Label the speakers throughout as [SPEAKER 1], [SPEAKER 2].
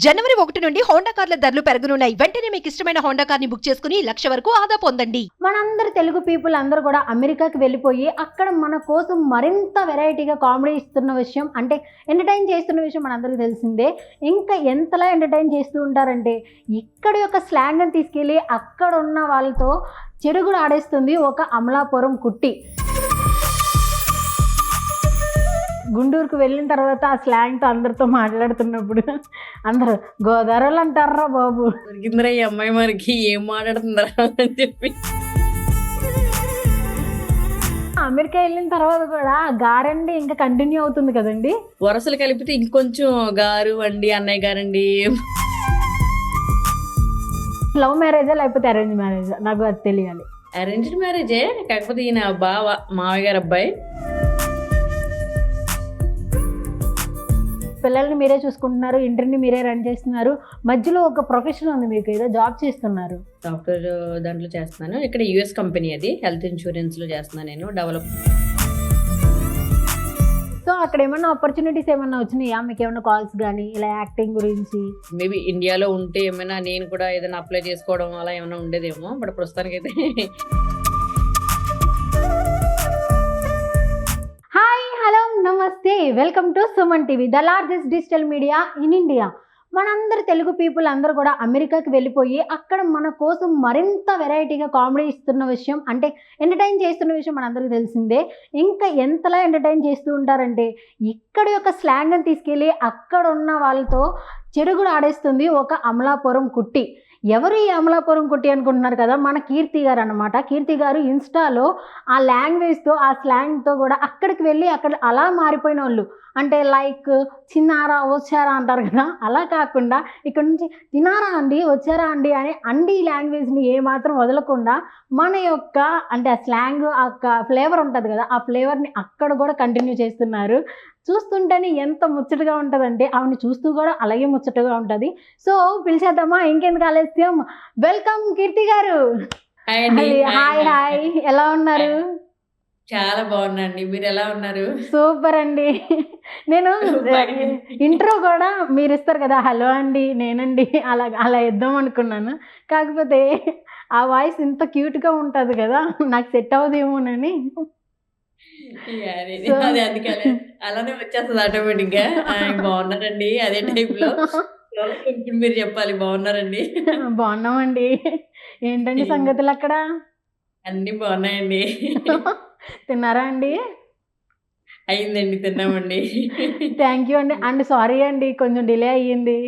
[SPEAKER 1] జనవరి 1 నుండి హోండా కార్ల ధరలు పెరగనున్నాయి. వెంటనే మీకు ఇష్టమైన హోండా కార్ని బుక్ చేసుకుని 1,00,000 వరకు ఆదా పొందండి.
[SPEAKER 2] మనందరి తెలుగు పీపుల్ అందరూ కూడా అమెరికాకి వెళ్ళిపోయి అక్కడ మన కోసం మరింత వెరైటీగా కామెడీ ఇస్తున్న విషయం, అంటే ఎంటర్టైన్ చేస్తున్న విషయం మనందరికీ తెలిసిందే. ఇంకా ఎంతలా ఎంటర్టైన్ చేస్తూ ఉంటారంటే ఇక్కడ యొక్క స్లాంగ్ని తీసుకెళ్ళి అక్కడ ఉన్న వాళ్ళతో చెడుగుడు ఆడేస్తుంది ఒక అమలాపురం కుట్టి. గుంటూరుకు వెళ్ళిన తర్వాత ఆ స్లాంగ్తో అందరితో మాట్లాడుతున్నప్పుడు అందరూ గోదావరిలో అంటారా బాబు,
[SPEAKER 3] దొరికిందిరా ఈ అమ్మాయి మనకి, ఏం మాట్లాడుతుందిరా అని చెప్పి.
[SPEAKER 2] అమెరికా వెళ్ళిన తర్వాత కూడా గారండి ఇంకా కంటిన్యూ అవుతుంది కదండి.
[SPEAKER 3] వరసలు కలిపితే ఇంకొంచెం గారు అండి, అన్నయ్య గారండి.
[SPEAKER 2] లవ్ మ్యారేజా లేకపోతే అరేంజ్ మ్యారేజా, నాకు అది తెలియాలి.
[SPEAKER 3] అరేంజ్డ్ మ్యారేజే, కాకపోతే ఈయన బావ, మావయ్య గారు అబ్బాయి.
[SPEAKER 2] పిల్లల్ని మీరే చూసుకుంటున్నారు, ఇంటర్ని మీరే రన్ చేస్తున్నారు, మధ్యలో ఒక ప్రొఫెషన్ ఉంది మీకు, ఏదో జాబ్ చేస్తున్నారు.
[SPEAKER 3] సాఫ్ట్వేర్ దాంట్లో చేస్తున్నాను. ఇక్కడ యుఎస్ కంపెనీ, అది హెల్త్ ఇన్సూరెన్స్ లో చేస్తున్నాను నేను, డెవలప్.
[SPEAKER 2] సో అక్కడ ఏమన్నా ఆపర్చునిటీస్ ఏమన్నా వచ్చినాయా మీకు, ఏమన్నా కాల్స్ కానీ ఇలా యాక్టింగ్ గురించి?
[SPEAKER 3] మేబీ ఇండియాలో ఉంటే ఏమైనా నేను కూడా ఏదైనా అప్లై చేసుకోవడం అలా ఏమైనా ఉండేదేమో, బట్ ప్రస్తుతానికైతే.
[SPEAKER 2] హలో నమస్తే, welcome to Suman TV, the largest digital media in India. మనందరి తెలుగు పీపుల్ అందరూ కూడా అమెరికాకి వెళ్ళిపోయి అక్కడ మన కోసం మరింత వెరైటీగా కామెడీ ఇస్తున్న విషయం, అంటే ఎంటర్టైన్ చేస్తున్న విషయం మనందరికీ తెలిసిందే. ఇంకా ఎంతలా ఎంటర్టైన్ చేస్తూ ఉంటారంటే ఇక్కడ యొక్క స్లాంగ్ని తీసుకెళ్ళి అక్కడ ఉన్న వాళ్ళతో చెడుగుడు ఆడేస్తుంది ఒక అమలాపురం కుట్టి. ఎవరు ఈ అమలాపురం కుట్టి అనుకుంటున్నారు కదా, మన కీర్తి గారు అనమాట. కీర్తి గారు ఇన్స్టాలో ఆ లాంగ్వేజ్తో, ఆ స్లాంగ్తో కూడా అక్కడికి వెళ్ళి అక్కడ అలా మారిపోయిన వాళ్ళు. అంటే లైక్ చిన్నారా వచ్చారా అంటారు కదా, అలా కాకుండా ఇక్కడ నుంచి తినారా అండి, వచ్చారా అండి అని అండి లాంగ్వేజ్ని ఏమాత్రం వదలకుండా మన యొక్క, అంటే ఆ స్లాంగ్, ఆ ఫ్లేవర్ ఉంటుంది కదా, ఆ ఫ్లేవర్ని అక్కడ కూడా కంటిన్యూ చేస్తున్నారు. చూస్తుంటేనే ఎంత ముచ్చటగా ఉంటుందంటే ఆవిడని చూస్తూ కూడా అలాగే ముచ్చటగా ఉంటుంది. సో పిలిచేద్దామా, ఇంకెందుకు ఆలస్యం, వెల్కమ్ కీర్తి గారు. హాయ్ హాయ్, ఎలా ఉన్నారు?
[SPEAKER 3] చాలా బాగున్నాండి, మీరు ఎలా ఉన్నారు?
[SPEAKER 2] సూపర్ అండి. నేను ఇంట్రో కూడా మీరు ఇస్తారు కదా, హలో అండి, నేనండి, అలా అలా ఇద్దాం అనుకున్నాను. కాకపోతే ఆ వాయిస్ ఇంత క్యూట్గా ఉంటుంది కదా, నాకు సెట్ అవ్వదేమోనని.
[SPEAKER 3] అది అందుకే అలానే వచ్చేస్తుంది ఆటోమేటిక్ గా. బాగున్నారండి, అదే టైప్ లో. ఇప్పుడు మీరు చెప్పాలి, బాగున్నారండి?
[SPEAKER 2] బాగున్నామండి. ఏంటండి సంగతులు అక్కడ?
[SPEAKER 3] అన్ని బాగున్నాయండి.
[SPEAKER 2] తిన్నారా అండి?
[SPEAKER 3] అయిందండి, తిన్నామండి.
[SPEAKER 2] థ్యాంక్ యూ అండి. అండ్ సారీ అండి, కొంచెం డిలే అయ్యింది.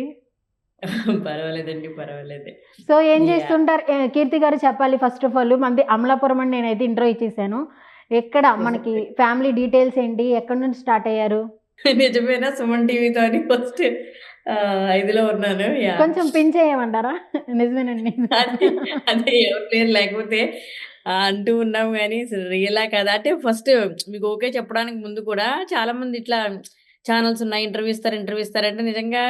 [SPEAKER 3] పర్వాలేదండి, పర్వాలేదు.
[SPEAKER 2] సో ఏం చేస్తుంటారు కీర్తి గారు, చెప్పాలి ఫస్ట్ ఆఫ్ ఆల్. మనది అమలాపురం అని నేనైతే ఇంట్రో ఇచ్చేసాను. ఎక్కడ మనకి ఫ్యామిలీ డీటెయిల్స్ ఏంటి, ఎక్కడి నుంచి స్టార్ట్ అయ్యారు?
[SPEAKER 3] నిజమేనా? సుమన్ టీవీతో అని ఫస్ట్ 5లో ఉన్నాను.
[SPEAKER 2] కొంచెం పిన్ చేయమంటారా? నిజమేనండి.
[SPEAKER 3] అదే ఎవరు లేరు, లేకపోతే అంటూ ఉన్నాం కానీ రియలా కదా అంటే ఫస్ట్ మీకు ఓకే చెప్పడానికి ముందు కూడా చాలా మంది ఇట్లా ఛానల్స్ ఉన్నాయి, ఇంటర్వ్యూ ఇస్తారంటే నిజంగా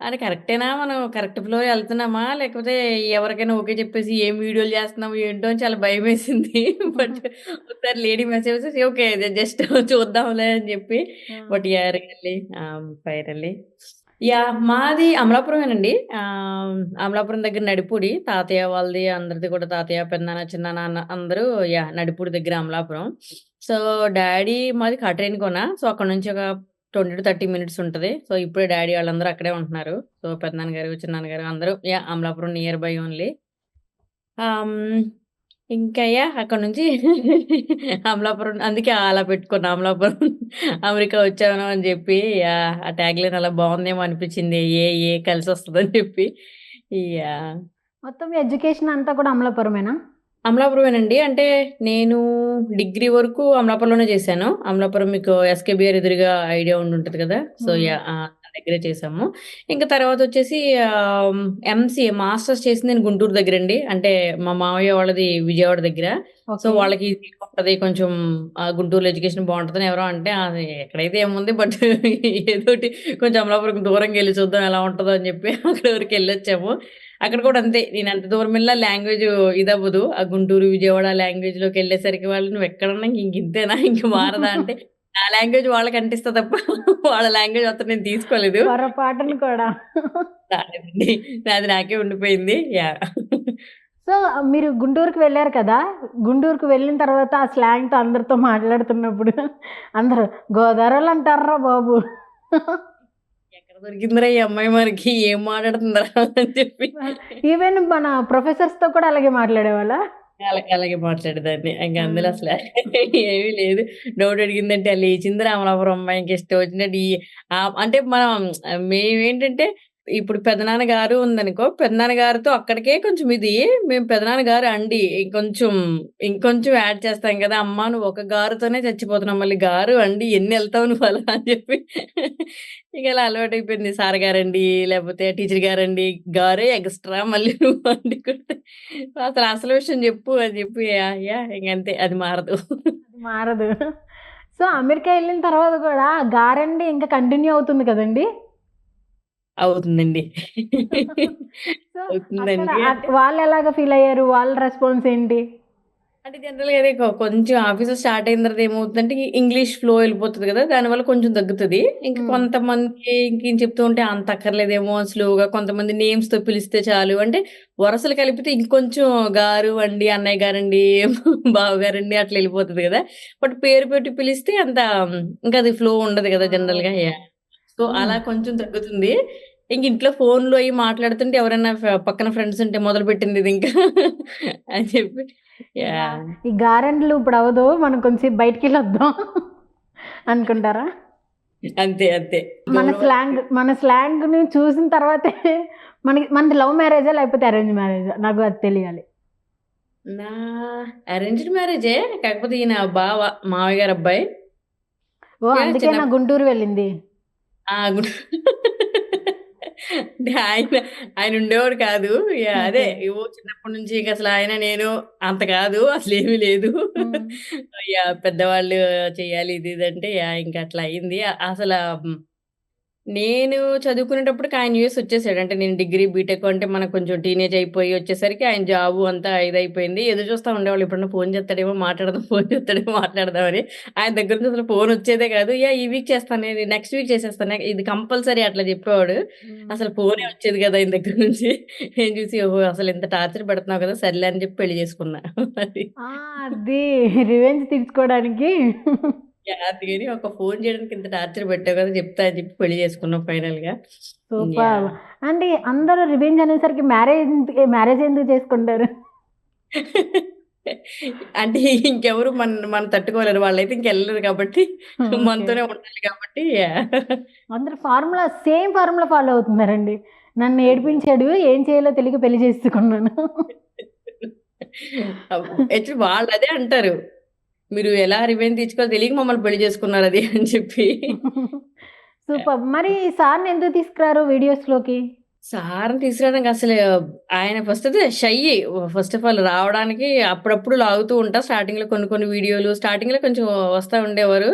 [SPEAKER 3] అది కరెక్టేనా, మనం కరెక్ట్ ఫ్లో వెళ్తున్నామా, లేకపోతే ఎవరికైనా ఓకే చెప్పేసి ఏం వీడియోలు చేస్తున్నాం ఏంటో అని చాలా భయం వేసింది. బట్ ఒకసారి లేడీ మెసేజ్ ఓకే జస్ట్ చూద్దాంలే అని చెప్పి. బట్ రియల్లీ ఫైనల్లీ మాది అమలాపురమేనండి. అమలాపురం దగ్గర నడిపూడి, తాతయ్య వాళ్ళది, అందరిది కూడా తాతయ్య, పెద్దనాన్న, చిన్నాన్న అందరూ నడిపూడి దగ్గర అమలాపురం. సో డాడీ మాది కాట్రేనికోన. సో అక్కడ నుంచి ఒక 20 to 30 మినిట్స్ ఉంటది. సో ఇప్పుడే డాడీ వాళ్ళందరూ అక్కడే ఉంటున్నారు. సో పెద్దనాన్నగారు, చిన్నాన్నగారు అందరూ అమలాపురం నియర్ బై ఓన్లీ. ఇంకా అక్కడ నుంచి అమలాపురం, అందుకే అలా పెట్టుకున్నా అమలాపురం అమెరికా వచ్చాను అని చెప్పి. ఆ ట్యాగ్ లైన్ అలా బాగుందేమో అనిపించింది, ఏ కలిసి వస్తుందని చెప్పి.
[SPEAKER 2] మొత్తం ఎడ్యుకేషన్ అంతా కూడా అమలాపురమేనా?
[SPEAKER 3] అమలాపురమేనండి. అంటే నేను డిగ్రీ వరకు అమలాపురంలోనే చేశాను. అమలాపురం మీకు ఎస్కేబిఆర్ ఎదురుగా ఐడియా ఉండుంటది కదా. సో దగ్గరే చేసాము. ఇంకా తర్వాత వచ్చేసి ఎంసీఏ మాస్టర్స్ చేసింది నేను గుంటూరు దగ్గరండి. అంటే మా మామయ్య వాళ్ళది విజయవాడ దగ్గర. సో వాళ్ళకి ఉంటది కొంచెం, గుంటూరులో ఎడ్యుకేషన్ బాగుంటుందని ఎవరో అంటే అది ఎక్కడైతే ఏముంది, బట్ ఏదోటి కొంచెం అమలాపురం దూరంగా వెళ్ళి చూద్దాం ఎలా ఉంటుందో అని చెప్పి అక్కడ వరకు వెళ్ళొచ్చాము. అక్కడ కూడా అంతే, నేను అంత దూరం వెళ్ళినా లాంగ్వేజ్ ఇదవ్వదు. ఆ గుంటూరు, విజయవాడ లాంగ్వేజ్ లోకి వెళ్ళేసరికి వాళ్ళు నువ్వు ఎక్కడన్నా ఇంక ఇంతేనా, ఇంక మారదా అంటే నా లాంగ్వేజ్ వాళ్ళకి అంటిస్తా తప్ప వాళ్ళ లాంగ్వేజ్ మొత్తం నేను తీసుకోలేదు.
[SPEAKER 2] పొరపాటున కూడా.
[SPEAKER 3] రాలేదండి. నాది నాకే ఉండిపోయింది.
[SPEAKER 2] సో, మీరు గుంటూరుకి వెళ్లారు కదా! గుంటూరుకి వెళ్ళిన తర్వాత ఆ స్లాంగ్‌తో అందరితో మాట్లాడుతున్నప్పుడు అందరూ గోదావరోళ్ళంటార్రా బాబు.
[SPEAKER 3] ఎక్కడ దొరికిందిరా ఈ అమ్మాయి మనకి ఏం మాట్లాడుతుందిరా అని చెప్పి
[SPEAKER 2] ఈవెన్ మన ప్రొఫెసర్స్‌తో కూడా అలాగే మాట్లాడేవాళ్ళా?
[SPEAKER 3] అలాగే మాట్లాడేదాన్ని. ఇంక
[SPEAKER 2] ఆ!
[SPEAKER 3] అందులో అసల ఏమీ లేదు. డౌట్ అడిగిందంటే లేచింది రామలాపురం అమ్మాయి ఇంక ఇష్టం వచ్చినట్టు అంటే మనం మేమేంటంటే ఇప్పుడు పెదనాన్న గారు ఉందనుకో, పెదనాన్న గారితో అక్కడికే కొంచెం ఇది. మేము పెదనాన్న గారు అండి. ఇంకొంచెం యాడ్ చేస్తాం కదా! అమ్మ నువ్వు ఒక గారుతోనే చచ్చిపోతున్నావు. మళ్ళీ గారు, అండి ఎన్ని ఎళ్తావు నువ్వు అలా అని చెప్పి ఇక అలా అలవాటయిపోయింది. సార్ గారండి, లేకపోతే టీచర్ గారండి, గారే ఎక్స్‌ట్రా మళ్ళీ నువ్వు అండి కూడా అసలు విషయం చెప్పు అని చెప్పి యాహ్! యాహ్! ఇంకంతే అది మారదు.
[SPEAKER 2] అది మారదు. సో, అమెరికా ఎళ్ళిన తర్వాత కూడా గారండి ఇంకా కంటిన్యూ అవుతుంది కదండీ!
[SPEAKER 3] అవుతుందండి.
[SPEAKER 2] సో, అక్కడ
[SPEAKER 3] అవుతుందండి. అంటే
[SPEAKER 2] వాళ్ళెలాగా ఫీల్ అయ్యారు? వాళ్ళ రెస్పాన్స్ ఏంటి?
[SPEAKER 3] అంటే జనరల్‌గా అదే కొంచెం ఆఫీస్ స్టార్ట్ అయిన తర్వాత ఏమవుతుందంటే ఇంగ్లీష్ ఫ్లో ఎళ్ళిపోతది గదా! దానివల్ల కొంచెం తగ్గుతది. ఇంక
[SPEAKER 2] హ్మ్.
[SPEAKER 3] కొంతమంది ఇంకేం చెప్తూ ఉంటే అంత అక్కర్లేదేమో స్లోగా కొంతమంది నేమ్స్‌తో పిలిస్తే చాలు. అంటే వరసలు కలిపితే ఇంకొంచెం గారు, అండి, అన్నయ్య గారండి, బావగారండి అట్లా ఎళ్ళిపోతది గదా! బట్ పేరు పెట్టి పిలిస్తే అంత ఇంకా అది ఫ్లో ఉండదు
[SPEAKER 2] ఆ!
[SPEAKER 3] గదా! జనరల్‌గా.
[SPEAKER 2] ఓకే.
[SPEAKER 3] యాహ్! సో,
[SPEAKER 2] హ్మ్.
[SPEAKER 3] అలా కొంచెం తగ్గుతుంది. ఇంక ఇంట్లో ఫోన్‌లో అయి మాట్లాడుతుంటే ఎవరైనా పక్కన ఫ్రెండ్స్ ఉంటే మొదలుపెట్టింది ఇది ఇంకా అని చెప్పి
[SPEAKER 2] గా
[SPEAKER 3] యాహ్!
[SPEAKER 2] ఈ గారెండలు ఇప్పుడవ్వదు. మనం కొంచెం బయటికెళ్ళొద్దాం అనుకుంటారా?
[SPEAKER 3] అంతే. అంతే.
[SPEAKER 2] మన
[SPEAKER 3] డోర్
[SPEAKER 2] స్లాంగ్ మన స్లాంగ్‌ని చూసిన తర్వాతే మనది లవ్ మ్యారేజా? లేకపోతే అరేంజ్ మ్యారేజా? నాకు అది తెలియాలి.
[SPEAKER 3] నా అరేంజ్డ్ మ్యారేజే. కాకపోతే ఈయన బావ మావయ్య గారి అబ్బాయి.
[SPEAKER 2] ఓహ్!
[SPEAKER 3] యాహ్!
[SPEAKER 2] అందుకేనా గుంటూరు వెళ్ళింది?
[SPEAKER 3] ఆ! అంటే ఆయన ఉండేవాడు కాదు. యాహ్! అదే
[SPEAKER 2] ఓకే.
[SPEAKER 3] చిన్నప్పటి నుంచి ఇక అసలు ఆయన నేను అంత కాదు. అసలేమీ లేదు.
[SPEAKER 2] హ్మ్.
[SPEAKER 3] యాహ్! పెద్దవాళ్ళు చేయాలి ఇది ఇది అంటే యాహ్! ఇంక అట్లా అయింది. అసల నేను చదువుకునేటప్పటికి ఆయన యూఎస్ వచ్చేసాడు. అంటే నేను డిగ్రీ, బీటెక్ అంటే మనకు కొంచెం టీనేజ్ అయిపోయి వచ్చేసరికి ఆయన జాబు అంతా ఇదయిపోయింది. ఎదురు చూస్తా ఉండేవాళ్ళు ఎప్పుడన్నా ఫోన్ చేత్తాడేమో మాట్లాడదాం, ఫోన్ చేత్తాడేమో మాట్లాడదాం అని. ఆయన దగ్గర నుంచి అసలు ఫోన్ వచ్చేదే కాదు. యాహ్! ఈ వీక్ చేస్తాను, ఇది నెక్స్ట్ వీక్ చేసేస్తాను, ఇది కంపల్సరీ అట్లా చెప్పేవాడు.
[SPEAKER 2] హ్మ్.
[SPEAKER 3] అసలు ఫోనే వచ్చేది కదా! ఆయన దగ్గర నుంచి. నేను చూసి ఓహో! అసలు ఇంత టార్చర్ పెడుతున్నావు కదా! సర్లే అని చెప్పి పెళ్లి చేసుకున్నా. అది.
[SPEAKER 2] ఆ! అది రివెంజ్ తీర్చుకోవడానికి.
[SPEAKER 3] యాహ్! అందుకని ఒక ఫోన్ చేయడానికి ఇంత టార్చర్ పెట్టావు కదా! చెప్తా అని చెప్పి పెళ్లి చేసుకున్నాం ఫైనల్‌గా.
[SPEAKER 2] సూపర్బ్!
[SPEAKER 3] యాహ్!
[SPEAKER 2] అంటే అందరూ రివెంజ్ అనేసరికి మ్యారేజ్ ఎందుకు చేసుకుంటారు?
[SPEAKER 3] అంటే ఇంకెవరు మనం తట్టుకోలేరు. వాళ్ళైతే ఇంకెళ్ళలేరు కాబట్టి
[SPEAKER 2] ఓకే.
[SPEAKER 3] మనతోనే ఉండాలి కాబట్టి యాహ్!
[SPEAKER 2] అందరూ సేమ్ ఫార్ములా ఫాలో అవుతున్నారండి. నన్ను
[SPEAKER 3] అంతే.
[SPEAKER 2] ఏడిపించాడు. ఏం చేయాలో తెలియక పెళ్లి చేసుకున్నాను.
[SPEAKER 3] యాక్చువల్లీ వాళ్ళదే అంటారు. మీరు ఎలా రివెంజ్ తీర్చుకోవాలో తెలియక మమ్మల్ని పెళ్లి చేసుకున్నారది అని చెప్పి.
[SPEAKER 2] సూపర్బ్! మరి సార్‌ని ఎందుకు తీసుకురారు వీడియోస్‌లోకి?
[SPEAKER 3] సార్‌ని తీసుకురావడానికి అసలు ఆయన షై. ఫస్ట్ ఆఫ్ ఆల్ రావడానికి అప్పుడప్పుడు లాగుతూ ఉంటా. స్టార్టింగ్‌లో కొన్ని వీడియోలు స్టార్టింగ్‌లో కొంచెం వస్తా ఉండేవారు.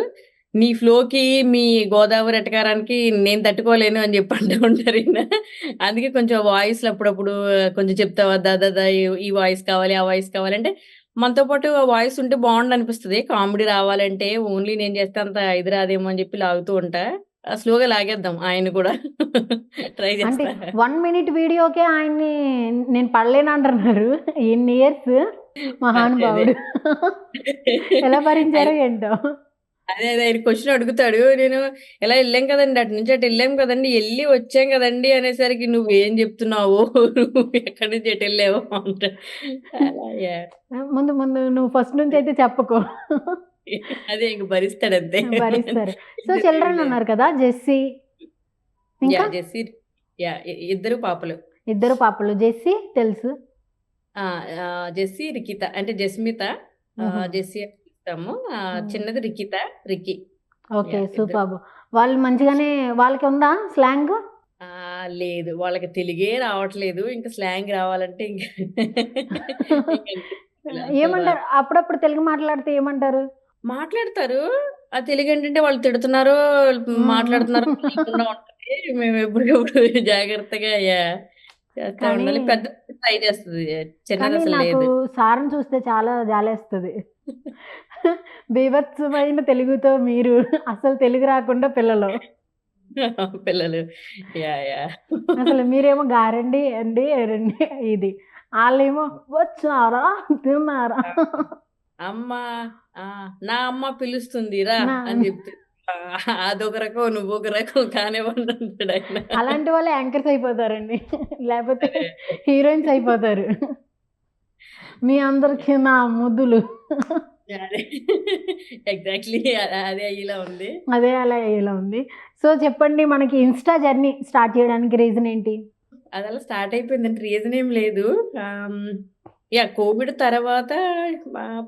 [SPEAKER 3] "నీ ఫ్లోకి, మీ గోదావరి ఎటకారానికి నేను తట్టుకోలేను" అని చెప్పి అంటూ ఉంటారు ఈయన. అందుకే కొంచెం వాయిస్‌లు అప్పుడప్పుడు కొంచెం చెప్తావా ఈ వాయిస్ కావాలి, ఆ వాయిస్ కావాలి అంటే మనతో పాటు ఆ వాయిస్ ఉంటే బావుండనిపిస్తది. కామెడీ రావాలంటే ఓన్లీ నేను చేస్తే అంత ఇది రాదేమో అని చెప్పి లాగుతూ ఉంటా. స్లోగా లాగేద్దాం ఆయన్ని కూడా. ట్రై
[SPEAKER 2] అంటే
[SPEAKER 3] చేస్తా.
[SPEAKER 2] 1 మినిట్ వీడియోకే ఆయన్ని నేను పడలేనంటున్నారు. ఎన్ని ఇయర్స్
[SPEAKER 3] అదే. అదే.
[SPEAKER 2] మహానుభావుడు. ఎలా భరించారో
[SPEAKER 3] ఆయన
[SPEAKER 2] ఏంటో.
[SPEAKER 3] అదే. ఆయన క్వెషన్ అడుగుతాడు. నేను ఇలా ఎళ్ళాం కదండీ! అటు నుంచి అటు ఎళ్ళాం కదండీ! ఎళ్లి వచ్చాం కదండీ! అనేసరికి "నువ్వేం జెప్తున్నావో? నువ్వు ఎక్కడి నుంచి ఎటెళ్ళావో" అంటాడు. అలా యాహ్!
[SPEAKER 2] ముందు ముందు నువ్వు ఫస్ట్ నుంచయితే చెప్పకు.
[SPEAKER 3] అదే ఇంక భరిస్తాడంతే.
[SPEAKER 2] భరిస్తారు. సో,
[SPEAKER 3] ఏమి
[SPEAKER 2] చిల్డ్రన్
[SPEAKER 3] లేదు.
[SPEAKER 2] ఉన్నారు కదా! జెస్సీ ఇంకా
[SPEAKER 3] జెస్సీ ఇద్దరు పాపలు.
[SPEAKER 2] ఇద్దరు పాపలు. జెస్సీ తెలుసు.
[SPEAKER 3] ఆ! జెస్సీ, రికిత అంటే జస్మిత.
[SPEAKER 2] హుహు.
[SPEAKER 3] జెస్సీ అని పిలుస్తాము.
[SPEAKER 2] హ్మ్.
[SPEAKER 3] చిన్నది రికిత, రిక్కీ.
[SPEAKER 2] ఓకే.
[SPEAKER 3] ఇద్దరు.
[SPEAKER 2] సూపర్బ్! వాళ్ళు మంచిగానే వాళ్ళకుందా స్లాంగు?
[SPEAKER 3] లేదు. వాళ్ళకి తెలుగే రావట్లేదు. ఇంక స్లాంగ్ రావాలంటే ఇంక ఇంకంతే అసలు రాదు.
[SPEAKER 2] ఏమంటారు? అప్పుడప్పుడు తెలుగు మాట్లాడితే ఏమంటారు?
[SPEAKER 3] మాట్లాడతారు. ఆ తెలుగేంటంటే వాళ్ళు తిడుతున్నారో,
[SPEAKER 2] హ్మ్.
[SPEAKER 3] మాట్లాడుతున్నారో తెలియకుండా ఉంటది. మేము ఎప్పటికప్పుడు జాగ్రత్తగా చేస్తా
[SPEAKER 2] కానీ,
[SPEAKER 3] ఉండాలి. పెద్దది ట్రై చేస్తది.
[SPEAKER 2] కానీ
[SPEAKER 3] చిన్నదసలు
[SPEAKER 2] నాకు
[SPEAKER 3] లేదు.
[SPEAKER 2] సార్‌ని చూస్తే చాలా జాలేస్తది. బీభత్సమైన తెలుగుతో మీరు అసలు తెలుగు రాకుండా పిల్లలు.
[SPEAKER 3] పిల్లలు. యాహ్!
[SPEAKER 2] అసలు మీరేమో గారండి అండి రండి ఇది. ఆళ్ళేమో వచ్చారా? తిన్నారా?
[SPEAKER 3] అమ్మ ఆ! నా అమ్మ పిలుస్తుంది రా
[SPEAKER 2] నా
[SPEAKER 3] అని చెప్తే అదొక రకం, నువ్వొక రకం కానివ్వండి అంటాడాయన.
[SPEAKER 2] అలాంటి వాళ్ళే యాంకర్స్ అయిపోతారండి. లేపోతే
[SPEAKER 3] అదే.
[SPEAKER 2] హీరోయిన్స్ అయిపోతారు. మీ అందరికి నా ముద్దులు.
[SPEAKER 3] అదే. ఎగ్జాక్ట్‌లీ అదే అయ్యేలా ఉంది.
[SPEAKER 2] అదే అలా ఇలా ఉంది. సో, చెప్పండి మనకి ఇన్‌స్టా జర్నీ స్టార్ట్ చేయడానికి రీజన్ ఏంటి?
[SPEAKER 3] అదలా స్టార్ట్ అయిపోయిందంటే రీజన్ ఏం లేదు. యాహ్! కోవిడ్ తర్వాత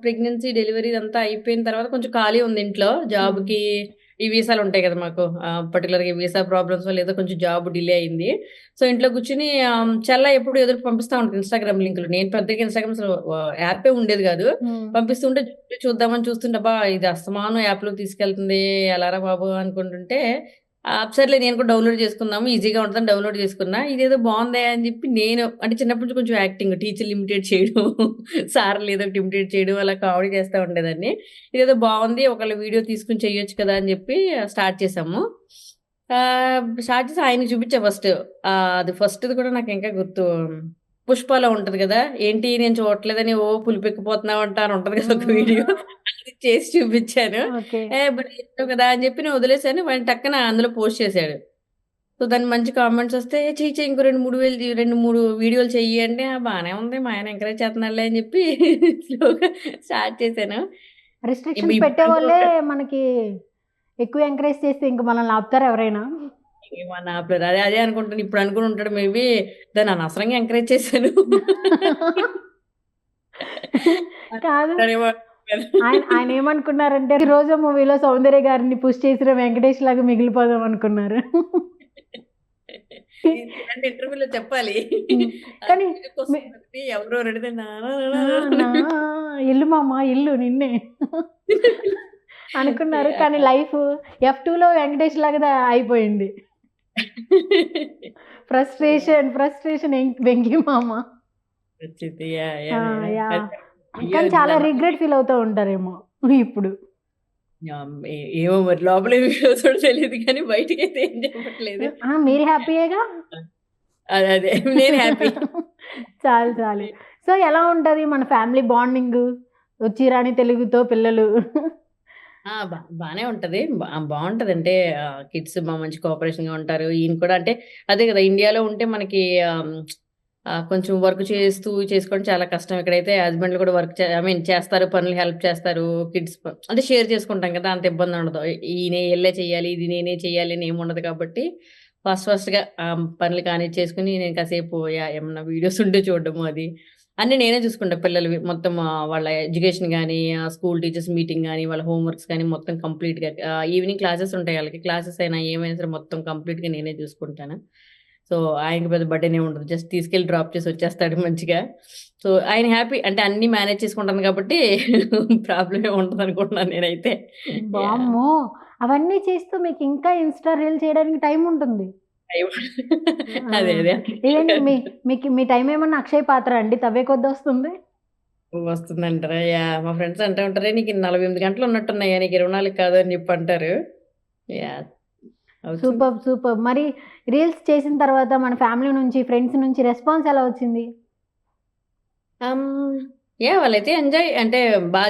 [SPEAKER 3] ప్రెగ్నెన్సీ, డెలివరీ ఇదంతా అయిపోయిన తర్వాత కొంచెం ఖాళీ ఉంది ఇంట్లో.
[SPEAKER 2] హ్మ్.
[SPEAKER 3] జాబ్‌కి ఈ వీసాలుంటాయి కదా మాకు. పర్టిక్యులర్‌గా ఈ వీసా ప్రాబ్లమ్స్ వల్ల ఏదో కొంచెం జాబ్ డిలే అయింది. సో, ఇంట్లో కూర్చొని చెల్ల ఎప్పుడు ఏదో ఒకటి పంపిస్తా ఉంటది ఇన్‌స్టాగ్రామ్ లింకులు. నేను పెద్దగా ఇన్‌స్టాగ్రామ్ అసలు యాపే ఉండేది కాదు.
[SPEAKER 2] హ్మ్.
[SPEAKER 3] పంపిస్తుంటే చూద్దామని చూస్తుంటే అబ్బా! ఇది అస్తమానం యాప్‌లోకి తీసుకెళ్తుంది. ఎలారా బాబు అనుకుంటుంటే సర్లే నేను కూడా డౌన్‌లోడ్ చేసుకుందాము. ఈజీగా ఉంటదని డౌన్‌లోడ్ చేసుకున్నా. ఇదేదో బావుందే అని చెప్పి నేను అంటే చిన్నప్పటి నుంచి కొంచెం యాక్టింగ్ టీచర్‌లు ఇమిటేట్ చేయడం, సార్‌లు ఏదో ఒకటి ఇమిటేట్ చేయడం అలా కామెడీ చేస్తా ఉండేదాన్ని. ఇదేదో బావుంది. ఒకళ్ళ వీడియో తీసుకొని చేయొచ్చు కదా! అని చెప్పి స్టార్ట్ చేశాము. స్టార్ట్ చేసి ఆయనకి చూపించా ఫస్ట్. అది ఫస్ట్‌ది కూడా నాకింకా గుర్తు. 'పుష్పలో' ఉంటది కదా! ఏంటి నేను చూడట్లేదని ఓ పులిపెక్కిపోతున్నావంట అని ఉంటది కదా! ఒక వీడియో.
[SPEAKER 2] హ్మ్.
[SPEAKER 3] అది చేసి చూపించాను.
[SPEAKER 2] ఓకే.
[SPEAKER 3] భలే చేసావు కదా! అని చెప్పి నేను వదిలేసాను. వాడు టక్కన అందులో పోస్ట్ చేసాడు. సో, దానికి మంచి కామెంట్స్ వస్తే చెయ్యి చెయ్యి ఇంకో 2, 3 2, 3 వీడియోలు చెయ్యి అంటే బానే ఉంది. మా ఆయన ఎంకరేజ్ చేస్తున్నాడులే అని చెప్పి స్లోగా స్టార్ట్ చేశాను.
[SPEAKER 2] రిస్ట్రిక్షన్స్
[SPEAKER 3] ఇప్పుడు
[SPEAKER 2] పెట్టేవాళ్ళే మనకి ఎక్కువ ఎంకరేజ్ చేస్తే ఇంక మనల్ని ఆపుతారా ఎవరైనా?
[SPEAKER 3] ఏమన్నా ఆపలేరు. అదే అదే అనుకుంటాను. ఇప్పుడు అనుకుని ఉంటాడు మేబీ దాన్ని అనవసరంగా ఎంకరేజ్ చేశాను.
[SPEAKER 2] కాదు.
[SPEAKER 3] అంటాడేమో
[SPEAKER 2] ఆయన ఏమనుకున్నారంటే 'రోజా' మూవీలో సౌందర్య గారిని పుష్ చేసిన వెంకటేష్ లాగా మిగిలిపోదాం అనుకున్నారు.
[SPEAKER 3] ఇలాంటి ఇంటర్వ్యూలో చెప్పాలి.
[SPEAKER 2] హ్మ్. కానీ మీ
[SPEAKER 3] వస్తుంది ఎవరో అడిగితే
[SPEAKER 2] నా ఇల్లు మామ ఇల్లు నిన్నే అనుకున్నారు. కానీ లైఫ్ ఎఫ్2లో వెంకటేష్ లాగా అయిపోయింది. ఫ్రస్ట్రేషన్ వెంకి మామ.
[SPEAKER 3] వచ్చింది. యాహ్!
[SPEAKER 2] ఆ!
[SPEAKER 3] యాహ్! యాహ్!
[SPEAKER 2] యాహ్!
[SPEAKER 3] అది
[SPEAKER 2] కానీ
[SPEAKER 3] అయ్యో!
[SPEAKER 2] చాలా
[SPEAKER 3] దాని
[SPEAKER 2] రిగ్రెట్ ఫీల్ అవుతూ ఉంటారేమో ఇప్పుడు.
[SPEAKER 3] ఏమో మరి లోపల ఏమి ఫీల్ తెలీదు కానీ బయటికైతే ఏం చెప్పట్లేదు.
[SPEAKER 2] మీరు హ్యాపీయేగా?
[SPEAKER 3] అదే అదే నేను హ్యాపీ.
[SPEAKER 2] చాలు చాలు. సో, ఎలా ఉంటది మన ఫ్యామిలీ బాండింగు? వచ్చి రాని తెలుగుతో పిల్లలు.
[SPEAKER 3] బానే ఉంటది. బావుంటది. అంటే కిడ్స్ మంచి కోఆపరేషన్‌గా ఉంటారు. ఈయన కూడా అంటే అదే గదా! ఇండియాలో ఉంటే మనకి కొంచెం వర్క్ చేసుకోవడం చాలా కష్టం. ఇక్కడైతే హస్బెండ్‌లు కూడా వర్క్ ఐ మీన్ చేస్తారు. పనులు హెల్ప్ చేస్తారు. కిడ్స్ అంటే షేర్ చేసుకుంటాం కదా! అంత ఇబ్బంది ఉండదు. ఈయన ఈళ్ళే చేయాలి. ఇది నేనే చేయాలి అని ఏముండదు కాబట్టి ఫస్ట్‌గా పనులు కానిచ్చేసుకొని నేను కాసేపు ఏమన్నా వీడియోస్ ఉంటే చూడడము అది. అన్నీ నేనే చూసుకుంటా పిల్లలవి. మొత్తం వాళ్ళ ఎడ్యుకేషన్ గాని, స్కూల్ టీచర్స్ మీటింగ్ గాని, వాళ్ళ హోమ్ వర్క్స్ గాని మొత్తం కంప్లీట్‌గా ఈవినింగ్ క్లాసెస్ ఉంటాయి ఆళ్ళకి. క్లాసెస్ అయినా ఏమైనా సరే మొత్తం కంప్లీట్‌గా నేనే చూసుకుంటాను. సో, ఆయనకి పెద్ద బర్డెన్ ఏమి ఉండదు. జస్ట్ తీసుకెళ్ళి డ్రాప్ చేసి వచ్చేస్తాడు మంచిగా. సో, ఆయన హ్యాపీ. అంటే అన్నీ మేనేజ్ చేసుకుంటాను కాబట్టి ప్రాబ్లమ్ ఏమి ఉండదనుకుంటున్నాను నేనైతే. యాహ్!
[SPEAKER 2] వామ్మో! అవన్నీ చేస్తూ మీకు ఇంకా ఇన్‌స్టా రీల్ చేయడానికి టైం ఉంటుంది.
[SPEAKER 3] అయ్యో!
[SPEAKER 2] ఆ!
[SPEAKER 3] అదే అదే.
[SPEAKER 2] ఇదేంటి మీ టైం ఏమన్నా అక్షయ పాత్ర అండి? తవ్వే కొద్దొస్తుంది?
[SPEAKER 3] వస్తుందంటారా? యాహ్! మా ఫ్రెండ్స్ అంటూ ఉంటారు. "నీకు 48 గంటలు ఉన్నట్టున్నాయా? నీకు 24 కాదు" అని చెప్పి అంటారు. యాహ్! అవుతుంది.
[SPEAKER 2] సూపర్బ్. మరి రీల్స్ చేసిన తర్వాత మన ఫ్యామిలీ నుంచి, ఫ్రెండ్స్ నుంచి రెస్పాన్స్ ఎలా వచ్చింది?
[SPEAKER 3] హ్మ్. యాహ్! వాళ్ళైతే ఎంజాయ్ అంటే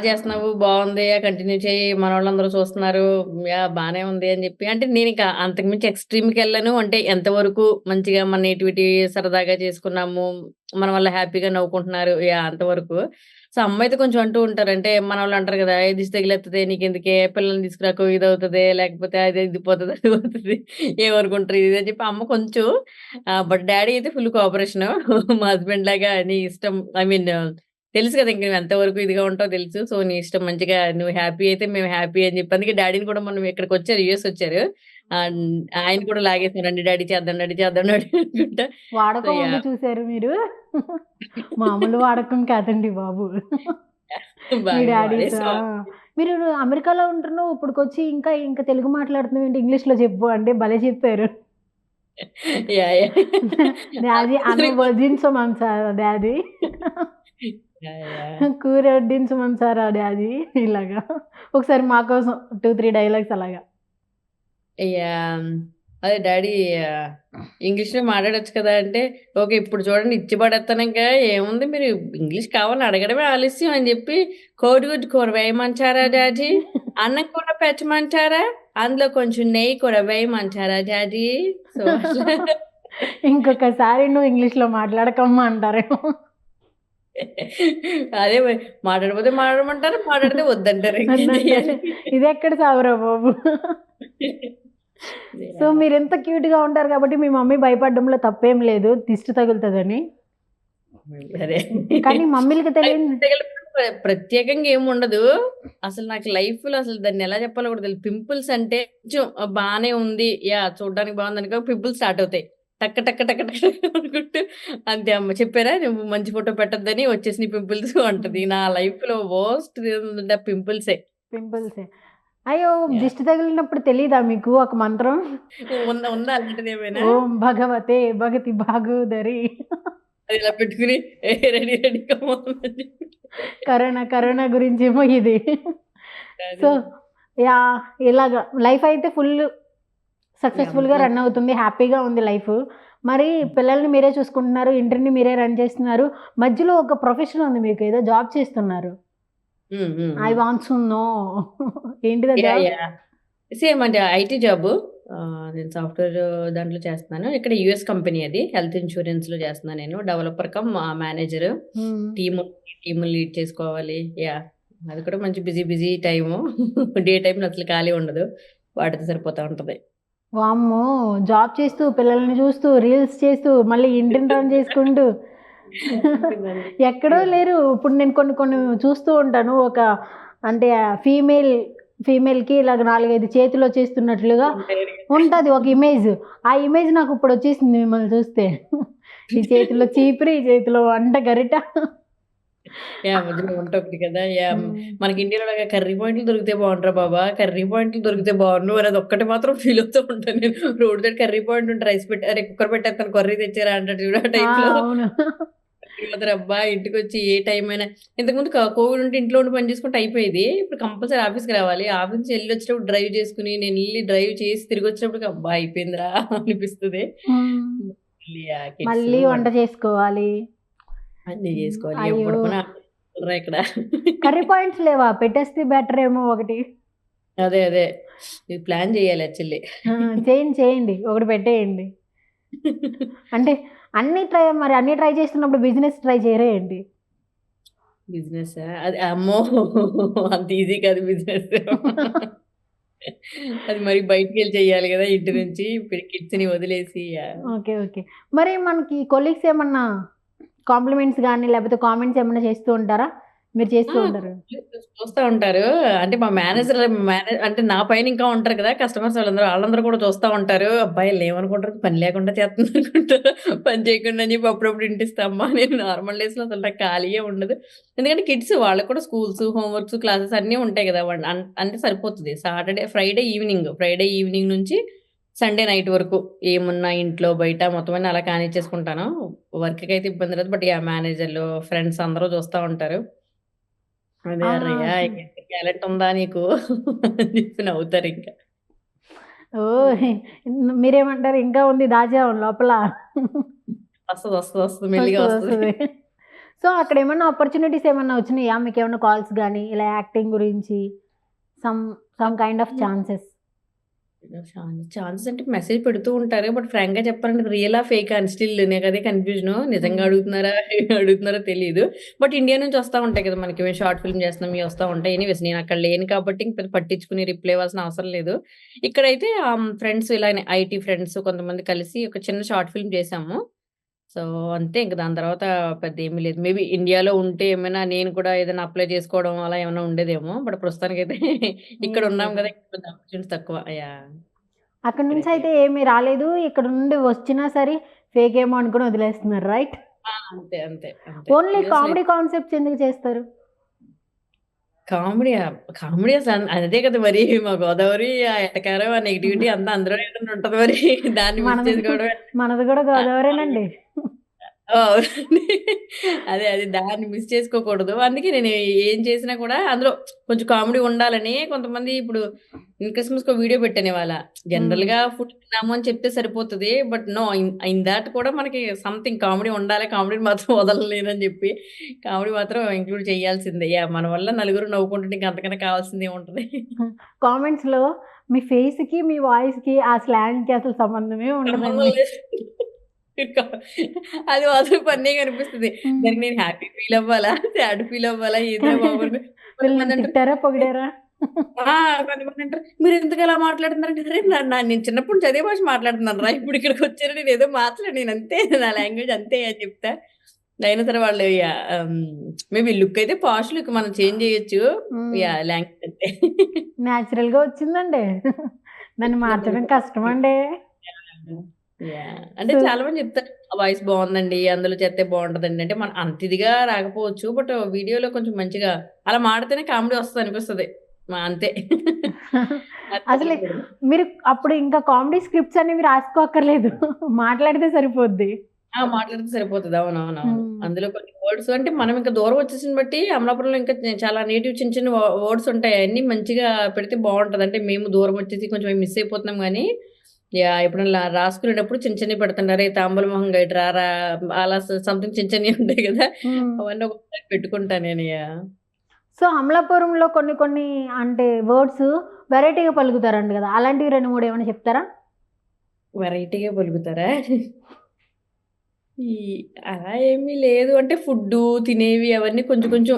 [SPEAKER 3] చేస్తున్నావు, బావుంది, కంటిన్యూ చెయ్యి, మనోళ్ళందరూ చూస్తున్నారు. యాహ్! బానే ఉంది అని చెప్పి అంటే నేనింక అంతకు మించి ఎక్స్‌ట్రీమ్‌కెళ్ళను. అంటే ఎంతవరకు మంచిగా మన నేటివిటీ సరదాగా చేసుకున్నాము, మన వల్ల హ్యాపీగా నవ్వుకుంటున్నారు. యాహ్! అంతవరకు. సో, అమ్మయితే కొంచెం అంటూ ఉంటారు. అంటే మనోళ్ళు అంటారు కదా! "ఏ దిష్టి తగిలేత్తది నీకెందుకే, పిల్లల్ని తీసుకురాకు ఇదవుతది, లేకపోతే అది ఇదిపోతది, అది పోతది, ఏమనుకుంటారు" ఇది అని చెప్పి అమ్మ కొంచెం బట్ డ్యాడీ అయితే ఫుల్ కోఆపరేషను. మా హస్బెండ్ లాగా నీ ఇష్టం ఐ మీన్ తెలుసు కదా! ఇంక నువ్వు ఎంతవరకు ఇదిగా ఉంటావో తెలుసు. సో, నీ ఇష్టం మంచిగా నువ్వు హ్యాపీ అయితే మేము హ్యాపీ అని చెప్పి అందుకే డ్యాడీని కూడా మొన్న ఇక్కడికొచ్చారు యూఎస్ వచ్చారు. ఆహ్, ఆయన కూడా లాగేసారు. రండి డ్యాడీ చేద్దాం, డ్యాడీ చేద్దాం డ్యాడీ అనుకుంటా. సో,
[SPEAKER 2] వాడకం వంక
[SPEAKER 3] యాహ్!
[SPEAKER 2] చూసారు మీరు. మామూలు వాడకం కాదండి బాబు. మీ
[SPEAKER 3] బాగా
[SPEAKER 2] డాడీస్. ఆ!
[SPEAKER 3] వాడేసాం.
[SPEAKER 2] మీరు అమెరికాలో ఉంటున్నావు. ఇప్పటికొచ్చి ఇంకా తెలుగు మాట్లాడుతున్నావేంటి ఇంగ్లీష్‌లో చెప్పు అంటే భలే చెప్పారు.
[SPEAKER 3] Yeah! Yeah!
[SPEAKER 2] Daddy I am a
[SPEAKER 3] అందుకని
[SPEAKER 2] virgin so daddy.
[SPEAKER 3] Yeah! Yeah!
[SPEAKER 2] కూర వడ్డించమని డాడీ ఇలాగా. ఒకసారి మా కోసం 2, 3 డైలాగ్స్ అలాగా.
[SPEAKER 3] యాహ్! అదే డాడీ ఇంగ్లీష్‌లో మాట్లాడొచ్చు కదా! అంటే, ఓకే. ఇప్పుడు చూడండి ఇచ్చి పడేత్తనింకా ఏముంది మీరు ఇంగ్లీష్ కావాలని అడగడమే ఆలస్యం అని జెప్పి, కోడిగుడ్డు కూర వేయమంటారా డాడీ? అన్నం కూర పెట్టమంటారా? అందులో కొంచెం నెయ్యి కూడా వేయమంటారా డాడీ? సో, అట్లా
[SPEAKER 2] ఇంకొకసారి నువ్వు ఇంగ్లీష్‌లో మాట్లాడకమ్మా అంటారేమో.
[SPEAKER 3] అదే మరి మాట్లాడకపోతే మాట్లాడమంటారు. మాట్లాడితే వద్దంటారు. ఇంకేం
[SPEAKER 2] వద్దంటారు.
[SPEAKER 3] చేయాలి?
[SPEAKER 2] ఇదెక్కడ సాగురా బాబు. So,
[SPEAKER 3] yeah!
[SPEAKER 2] మీరింత క్యూట్‌గా ఉంటారు కాబట్టి మీ మమ్మీ భయపడడంలో తప్పేం లేదు. దిష్టి తగులుతదని.
[SPEAKER 3] అదే.
[SPEAKER 2] కానీ మమ్మీలకి తెలియని
[SPEAKER 3] ప్రత్యేకంగా ఏముండదు. అసలు నాకు లైఫ్‌లో అసలు దాన్నెలా చెప్పాలో కూడా తెలీదు. పింపుల్స్ అంటే కొంచెం బానే ఉంది. యాహ్! చూడ్డానికి బావుందనుకో పింపుల్స్ స్టార్ట్ అవుతాయి. టక టక టక టక టక అనుకుంటూ అంతే అమ్మ చెప్పారా నువ్వు మంచి ఫోటో పెట్టొద్దని వచ్చేసినాయి పింపుల్స్ అంటది. నా లైఫ్‌లో వరస్ట్ ఏముందంటే ఆ పింపుల్సే.
[SPEAKER 2] పింపుల్సే. అయ్యో!
[SPEAKER 3] యాహ్!
[SPEAKER 2] దిష్టి తగిలినప్పుడు తెలీదా మీకు ఒక మంత్రం?
[SPEAKER 3] ఉందా ఉందా అలాంటిదేమైనా?
[SPEAKER 2] ఓం భగవతే భగతి భాగోదరి
[SPEAKER 3] అది ఇలా పెట్టుకొని రెడీ రెడీ కమాన్ అని చెప్పి.
[SPEAKER 2] కరోనా గురించేమో ఇది. సో,
[SPEAKER 3] అదే.
[SPEAKER 2] యాహ్! ఇలాగ లైఫ్ అయితే ఫుల్
[SPEAKER 3] యాహ్!
[SPEAKER 2] సక్సెస్‌ఫుల్‌గా రన్ అవుతుంది. హ్యాపీగా ఉంది లైఫు. మరి పిల్లల్ని మీరే చూసుకుంటున్నారు. ఇంటిని మీరే రన్ చేస్తున్నారు. మధ్యలో ఒక ప్రొఫెషన్ ఉంది మీకు. ఏదో జాబ్ చేస్తున్నారు.
[SPEAKER 3] హ్మ్. Hmm.
[SPEAKER 2] I
[SPEAKER 3] hmm.
[SPEAKER 2] Want to know ఏంటిదా
[SPEAKER 3] యాహ్!
[SPEAKER 2] జాబ్?
[SPEAKER 3] యాహ్! సేమ్ అంటే ఐటీ జాబు. నేను సాఫ్ట్‌వేర్ దాంట్లో చేస్తున్నాను. ఇక్కడ యూఎస్ కంపెనీ అది. హెల్త్ ఇన్స్యూరెన్స్‌లో చేస్తున్నాను నేను. Developer cum manager.
[SPEAKER 2] హ్మ్.
[SPEAKER 3] టీముని లీడ్ చేసుకోవాలి. యాహ్! అది కూడా మంచి బిజీ టైము. డే టైమ్‌లో అసలు ఖాళీ ఉండదు. వాటితో సరిపోతా ఉంటది.
[SPEAKER 2] వామ్మో! జాబ్ చేస్తూ, పిల్లల్ని చూస్తూ, రీల్స్ చేస్తూ, మళ్ళీ ఇంటిని రన్ చేసుకుంటూ ఎక్కడో
[SPEAKER 3] యాహ్!
[SPEAKER 2] లేరు. ఇప్పుడు నేను కొన్ని చూస్తూ ఉంటాను. ఒక అంటే ఫీమేల్‌కి ఇలాగ 4, 5 చేతులొచ్చేస్తున్నట్లుగా
[SPEAKER 3] ఉంటాయి.
[SPEAKER 2] ఉంటది ఒక ఇమేజ్. ఆ ఇమేజ్ నాకిప్పుడొచ్చేసింది మిమ్మల్ని చూస్తే. ఈ చేతిలో చీపిరి, ఈ చేతిలో వంట గరిట.
[SPEAKER 3] యాహ్! మధ్యలో వంట ఒకటి కదా! యాహ్!
[SPEAKER 2] హ్మ్.
[SPEAKER 3] మనకి ఇండియాలో కర్రీ పాయింట్లు దొరికితే బావుండురా బాబా! కర్రీ పాయింట్లు దొరికితే బావుండు అని అదొక్కటి మాత్రం ఫీల్ అవుతూ ఉంటాను నేను. రోడ్ సైడ్ కర్రీ పాయింట్ ఉంటే రైస్ పెట్టి అరే! కుక్కర్ పెట్టేత్తాను కర్రీ తెచ్చారా అంటాడు చూడు ఆ
[SPEAKER 2] ఆ!
[SPEAKER 3] టైప్‌లో.
[SPEAKER 2] అవును.
[SPEAKER 3] అబ్బా! ఇంటికొచ్చి ఏ టైం అయినా ఇంతకుముందు కోవిడ్ ఉంటే ఇంట్లో ఉండి పని చేసుకుంటే అయిపోయేది. ఇప్పుడు కంపల్సరీ ఆఫీస్‌కి రావాలి. ఆఫీస్ నుంచి ఎళ్ళొచ్చేటప్పుడు డ్రైవ్ చేసుకొని నేనెళ్ళి డ్రైవ్ చేసి తిరిగొచ్చేటప్పటికి అబ్బా! అయిపోయిందిరా అనిపిస్తది.
[SPEAKER 2] హ్మ్.
[SPEAKER 3] మళ్ళీ కిడ్స్
[SPEAKER 2] మళ్ళీ వంట చేసుకోవాలి.
[SPEAKER 3] అన్నీ జేసుకోవాలి.
[SPEAKER 2] అయ్యో!
[SPEAKER 3] ఎవ్వడి పని ఆళ్ళురా ఇక్కడ.
[SPEAKER 2] కర్రీ పాయింట్స్ లేవా? పెట్టేస్తే బెటరేమో ఒకటి.
[SPEAKER 3] అదే. ఇది ప్లాన్ జేయాలి యాక్చువల్లీ.
[SPEAKER 2] ఆ! చేయండి. ఒకటి పెట్టేయండి. అంటే అన్నీ ట్రై చేస్తున్నప్పుడు బిజినెస్ ట్రై చేయరా ఏంటి?
[SPEAKER 3] బిజినెసా? అది అమ్మో! అంత ఈజీ కాదు బిజినెస్. అది మరి బయటికెళ్ళి చేయాలి గదా! ఇంటి నుంచి ఇప్పుడు కిడ్స్‌ని వదిలేసి
[SPEAKER 2] ఓకే. మరి మనకి కొలీగ్స్ ఏమన్నా కాంప్లిమెంట్స్ గాని, లేపోతే కామెంట్స్ ఏమన్నా చేస్తూ ఉంటారా? మీరు
[SPEAKER 3] ఆ!
[SPEAKER 2] చేస్తూ ఉంటారు.
[SPEAKER 3] చూస్తా ఉంటారు. అంటే మా అంటే నా పైన ఇంకా ఉంటారు కదా! కస్టమర్స్ ఆళ్ళందరూ కూడా చూస్తా ఉంటారు. అబ్బా! ఈళ్ళేమనుకుంటారు పని లేకుండా చేస్తుందనుకుంటారు. పని చేయకుండా అని చెప్పి అప్పుడప్పుడు ఇంటిస్తా అమ్మా నేను నార్మల్ డేస్‌లో అసలు నాకు ఖాళీయే ఉండదు. ఎందుకంటే కిడ్స్ వాళ్ళకి కూడా స్కూల్స్, హోమ్ వర్క్స్, క్లాసెస్ అన్నీ ఉంటాయి గదా! అంటే సరిపోతది. ఫ్రైడే ఈవినింగ్ నుంచి సండే నైట్ వరకు ఏమున్నా ఇంట్లో, బయట మొత్తం అన్నీ అలా కానిచ్చేసుకుంటాను. వర్క్‌కైతే ఇబ్బంది లేదు. బట్ మేనేజర్‌లు, ఫ్రెండ్స్ అందరూ చూస్తా ఉంటారు. అదే
[SPEAKER 2] ఆ!
[SPEAKER 3] "అర్రయ్య! ఇంత టాలెంట్ ఉందా నీకు" అని చెప్పి నవ్వుతారింక.
[SPEAKER 2] ఓహ్! మీరేమంటారు? ఇంకా ఉంది దాచాం లోపల.
[SPEAKER 3] వస్తది. మెల్లిగా వస్తది.
[SPEAKER 2] వస్తది. సో, అక్కడేమన్నా ఆపర్చునిటీస్ ఏమన్నా వచ్చినాయా? మీకేమన్నా కాల్స్ గాని, ఇలా యాక్టింగ్ గురించి some some kind of chances?
[SPEAKER 3] Chances అంటే మెసేజ్ పెడుతూ ఉంటారు. బట్ ఫ్రాంక్‌గా చెప్పాలంటే అది రియలా? ఫేకా? అని స్టిల్ నాకదే కన్‌ఫ్యూజను. నిజంగా
[SPEAKER 2] హ్మ్.
[SPEAKER 3] అడుగుతున్నారో తెలీదు. బట్ ఇండియా నుంచి వస్తా ఉంటాయి కదా! మనకి మేము షార్ట్ ఫిల్మ్ చేస్తున్నాం. ఇయి వస్తా ఉంటాయి. ఎనీవేస్ నేనక్కడ లేను కాబట్టి ఇంక పెద్ద పట్టించుకుని రిప్లై ఇవ్వాల్సిన అవసరం లేదు. ఇక్కడైతే ఫ్రెండ్స్ ఇలానే ఐటీ ఫ్రెండ్స్ కొంతమంది కలిసి ఒక చిన్న షార్ట్ ఫిల్మ్ చేశాము. సో, అంతే ఇంక దాని తర్వాత పెద్దేమీ లేదు. మేబీ ఇండియాలో ఉంటే ఏమైనా నేను కూడా ఏదైనా అప్లై చేసుకోవడం అలా ఏమన్నా ఉండేదేమో. బట్ ప్రస్తుతానికైతే ఇక్కడ
[SPEAKER 2] ఏం
[SPEAKER 3] ఉన్నాం
[SPEAKER 2] లేదు.
[SPEAKER 3] గదా! ఇక్కడ కొంచెం ఆపర్చునిటీస్ తక్కువ. యాహ్!
[SPEAKER 2] అక్కడి
[SPEAKER 3] ఇక్కడైతే
[SPEAKER 2] నుంచయితే ఏమి రాలేదు. ఇక్కడ నుండి వచ్చినా సరే ఫేకేమో అనుకుని వదిలేస్తున్నారు. రైట్?
[SPEAKER 3] అంతే.
[SPEAKER 2] ఓన్లీ
[SPEAKER 3] యూఎస్‌లో
[SPEAKER 2] కామెడీ కాన్సెప్ట్స్ ఎందుకు చేస్తారు?
[SPEAKER 3] కామెడీయా? కామెడీ అదే కదా! మరి మా గోదావరి, ఆ ఎటకారం, ఆ నెగటివిటీ అంతా అందులోనే ఏదైనా ఉంటది మరి. దాన్ని మిస్
[SPEAKER 2] మనది
[SPEAKER 3] చేసుకోవడమే.
[SPEAKER 2] మనది గూడా
[SPEAKER 3] ఆ!
[SPEAKER 2] గోదావరేనండి.
[SPEAKER 3] అవునండి. అదే దాన్ని మిస్ చేసుకోకూడదు. అందుకే నేను ఏం చేసినా కూడా అందులో కొంచెం కామెడీ ఉండాలని కొంతమంది ఇప్పుడు క్రిస్మస్‌కో వీడియో పెట్టాను ఇవాళ.
[SPEAKER 2] హ్మ్.
[SPEAKER 3] జనరల్‌గా ఫుడ్ తిన్నాము అని చెప్తే సరిపోతది. బట్ నో ఇన్ థాట్ కూడా మనకి సంథింగ్ కామెడీ ఉండాలి. కామెడీని మాత్రం వదలలేనని చెప్పి కామెడీ మాత్రం ఇంక్లూడ్ చేయాల్సిందే. మన వల్ల నలుగురు నవ్వుకుంటుంటే ఇంక అంతకన్నా కావాల్సింది ఏముంటది.
[SPEAKER 2] కామెంట్స్‌లో మీ ఫేస్‌కి, మీ వాయిస్‌కి, ఆ స్లాంగ్‌కి అసలు సంబంధమే
[SPEAKER 3] సంబంధం
[SPEAKER 2] ఉండదండి.
[SPEAKER 3] లేదు. అది మాత్రం ఫన్నీగా అనిపిస్తది.
[SPEAKER 2] హ్మ్.
[SPEAKER 3] దానికి నేను హ్యాపీ ఫీల్ అవ్వాలా? సాడ్ ఫీల్ అవ్వాలా? ఏందిరా
[SPEAKER 2] కానీ
[SPEAKER 3] బాబు అనుకో
[SPEAKER 2] వీళ్ళు నన్ను
[SPEAKER 3] కొంతమందంటారు
[SPEAKER 2] తిట్టారా? పొగిడారా?
[SPEAKER 3] ఆ! కొంతమందంటారు మీరెందుకు అలా మాట్లాడుతున్నారంటే, అరే! నేను చిన్నప్పటి నుంచి అదే భాష మాట్లాడుతున్నానురా. ఇప్పుడు ఇక్కడికొచ్చాను నేనేదో మార్చలేదు. నేనంతే నా లాంగ్వేజ్ అంతే అని చెప్తా. అయినా సరే వాళ్ళు మేబీ లుక్ అయితే పాష్ లుక్ మనం చేంజ్ చేయొచ్చు.
[SPEAKER 2] హ్మ్.
[SPEAKER 3] లాంగ్వేజ్ అంతే.
[SPEAKER 2] నేచురల్‌గా వచ్చిందండి. దాన్ని మార్చడం కష్టమండి.
[SPEAKER 3] అంటే
[SPEAKER 2] సో
[SPEAKER 3] చాలా మంది చెప్తారు. ఆ వాయిస్ బావుందండి. అందులో చేత్తే బావుంటదండి. అంటే మన అంత ఇదిగా రాకపోవచ్చు. బట్ వీడియోలో కొంచెం మంచిగా అలా మాడితేనే కామెడీ వస్తదనిపిస్తది. అంతే. అది
[SPEAKER 2] అసలు
[SPEAKER 3] వదలకూడదు.
[SPEAKER 2] మీరు అప్పుడు ఇంకా కామెడీ స్క్రిప్ట్స్ అనేవి రాసుకోక్కర్లేదు. మాట్లాడితే సరిపోద్ది.
[SPEAKER 3] మాట్లాడితే సరిపోతది. అవునవునవును.
[SPEAKER 2] హ్మ్.
[SPEAKER 3] అందులో కొన్ని వర్డ్స్ అంటే మనం ఇంకా దూరం వచ్చేసింది బట్టి అమలాపురంలో ఇంకా చాలా నేటివ్ చిన్న చిన్న వర్డ్స్ ఉంటాయి. అయన్నీ మంచిగా పెడితే బావుంటది. అంటే మేము దూరం వచ్చేసి కొంచెం మిస్ అయిపోతున్నాం గానీ, ఎప్పుడన్నా రాసుకునేటప్పుడు చిన్న చిన్నవి పెడుతుంటారు. "అరేయ్! తాంబూల మొహంగా ఇటు రారా" అలా సంథింగ్ చిన్న చిన్నవి ఉంటాయి గదా!
[SPEAKER 2] హ్మ్.
[SPEAKER 3] అవన్నీ ఒక్కొక్కసారి పెట్టుకుంటా నేను.
[SPEAKER 2] సో, అమలాపురంలో కొన్ని కొన్ని అంటే వర్డ్స్ వెరైటీగా పలుకుతారంట గదా! అలాంటివి 2, 3 ఏమైనా చెప్తారా?
[SPEAKER 3] వెరైటీగా పలుకుతారా? ఈ అలా ఏమీ లేదు. అంటే ఫుడ్డు, తినేవి అవన్నీ కొంచెం కొంచెం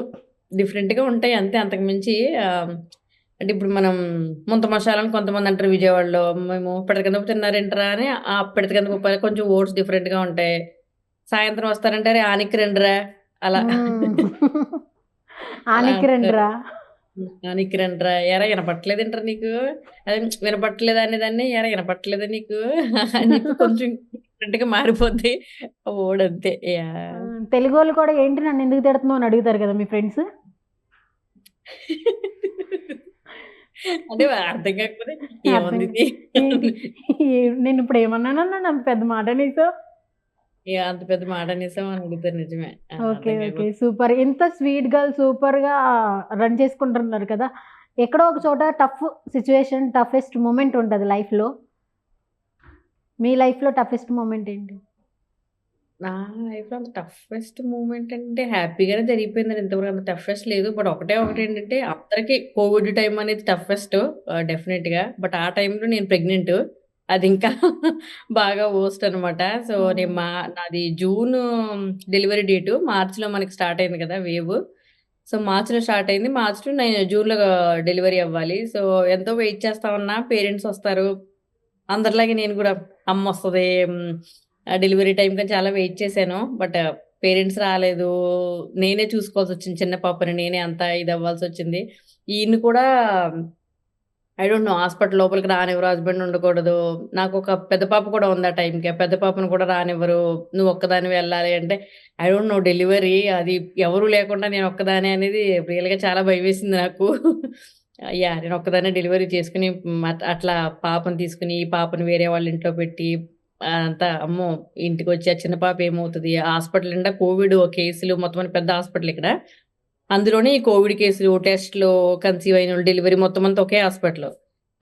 [SPEAKER 3] డిఫరెంట్‌గా ఉంటాయి అంతే. అంతకు మించి అంటే ఇప్పుడు మనం ముంత మషాలా అని కొంతమందంటారు విజయవాడలో. మేము పిడతకింద తిన్నారేంట్రా అని పిడతకింద పప్పు కొంచెం వర్డ్స్ డిఫరెంట్‌గా ఉంటాయి. సాయంత్రం వస్తారంటే అరే ఆనిక్కి రండిరా అలా.
[SPEAKER 2] హ్మ్.
[SPEAKER 3] అలా
[SPEAKER 2] ఆనెక్కి
[SPEAKER 3] అంటారు.
[SPEAKER 2] రండిరా.
[SPEAKER 3] ఆనిక్కి రండిరా ఏరా ఇనపట్లేదేంట్రా నీకు? అదే వినపట్లేదు అనేదాన్ని ఏరా ఇనపట్లేదా నీకు? అని చెప్పి కొంచెం డిఫరెంట్‌గా మారిపోద్ది. వర్డ్ అంతే.
[SPEAKER 2] ఆ! తెలుగోళ్ళు కూడా ఏంటి నన్నెందుకు తిడుతున్నావు అని అడుగుతారు గదా మీ ఫ్రెండ్స్.
[SPEAKER 3] అంటే అర్థం కాకపోతే
[SPEAKER 2] అర్థం
[SPEAKER 3] ఏముందిది?
[SPEAKER 2] ఏంటి నేనిప్పుడు ఏమన్నానన్నా అంత పెద్ద మాట అనేసావు?
[SPEAKER 3] అంత పెద్ద మాట అనేసావు అని అడుగుతారు నిజమే.
[SPEAKER 2] ఓకే.
[SPEAKER 3] అర్థం
[SPEAKER 2] ఓకే.
[SPEAKER 3] కాకపోతే
[SPEAKER 2] సూపర్. ఇంత స్వీట్ గర్ల్ సూపర్‌గా రన్ చేసుకుంటున్నారు కదా! ఎక్కడో ఒక చోట సిట్యుయేషన్, టఫెస్ట్ మొమెంట్ ఉంటది లైఫ్‌లో. మీ లైఫ్‌లో టఫెస్ట్ మొమెంట్ ఏంటి?
[SPEAKER 3] నా లైఫ్‌లో అంత టఫెస్ట్ మూమెంట్ అంటే హ్యాపీగానే జరిగిపోయిందండి. ఇంతవరకు అంత టఫెస్ట్ లేదు. బట్ ఒకటే ఒకటేంటంటే అందరికి కోవిడ్ టైమ్ అనేది టఫెస్ట్ డెఫినిట్‌గా. బట్ ఆ టైంలో నేను ప్రెగ్నెంట్. అది ఇంకా బాగా వరస్ట్ అనమాట. సో,
[SPEAKER 2] హ్మ్.
[SPEAKER 3] నేను నాది జూన్ డెలివరీ డేటు. మార్చ్‌లో మనకి స్టార్ట్ అయింది కదా! వేవ్. సో, మార్చ్‌లో స్టార్ట్ అయింది. మార్చ్ టు జూన్‌లో డెలివరీ అవ్వాలి. సో, ఎంతో వెయిట్ చేస్తా ఉన్నా. పేరెంట్స్ వస్తారు. అందరిలాగే నేను గూడా అమ్మొస్తది. డెలివరీ టైమ్‌కని చాలా వెయిట్ చేశాను. బట్ పేరెంట్స్ రాలేదు. నేనే చూసుకోవాల్సొచ్చింది చిన్న పాపని. నేనే అంతా ఇదవ్వాల్సొచ్చింది. ఈయన్ని కూడా ఐ డోంట్ నో హాస్పిటల్ లోపలికి రానివ్వరు. హస్బెండ్ ఉండకూడదు. నాకొక పెద్ద పాప కూడా ఉంది ఆ టైంకి. ఆ పెద్ద పాపను కూడా రానివ్వరు. నువ్వు ఒక్కదానివే ఎళ్ళాలి అంటే ఐ డోంట్ నో డెలివరీ అది ఎవరు లేకుండా నేను ఒక్కదాన్నే అనేది రియల్‌గా చాలా భయమేసింది నాకు. నేను ఒక్కదాన్నే డెలివరీ చేసుకొని అట్లా పాపని తీసుకొని, ఈ పాపని వేరే వాళ్ళ ఇంట్లో పెట్టి అంతా అమ్మో! ఇంటికొచ్చి ఆ చిన్న పాప ఏమవుతది? హాస్పిటల్ నిండా కోవిడ్ కేసులు మొత్తం అన్ని పెద్ద హాస్పిటల్ ఇక్కడ. అందులోనే ఈ కోవిడ్ కేసులు, టెస్ట్‌లు, కన్సీవ్ అయినోళ్ళు, డెలివరీ మొత్తం అంతా ఒకే హాస్పిటల్.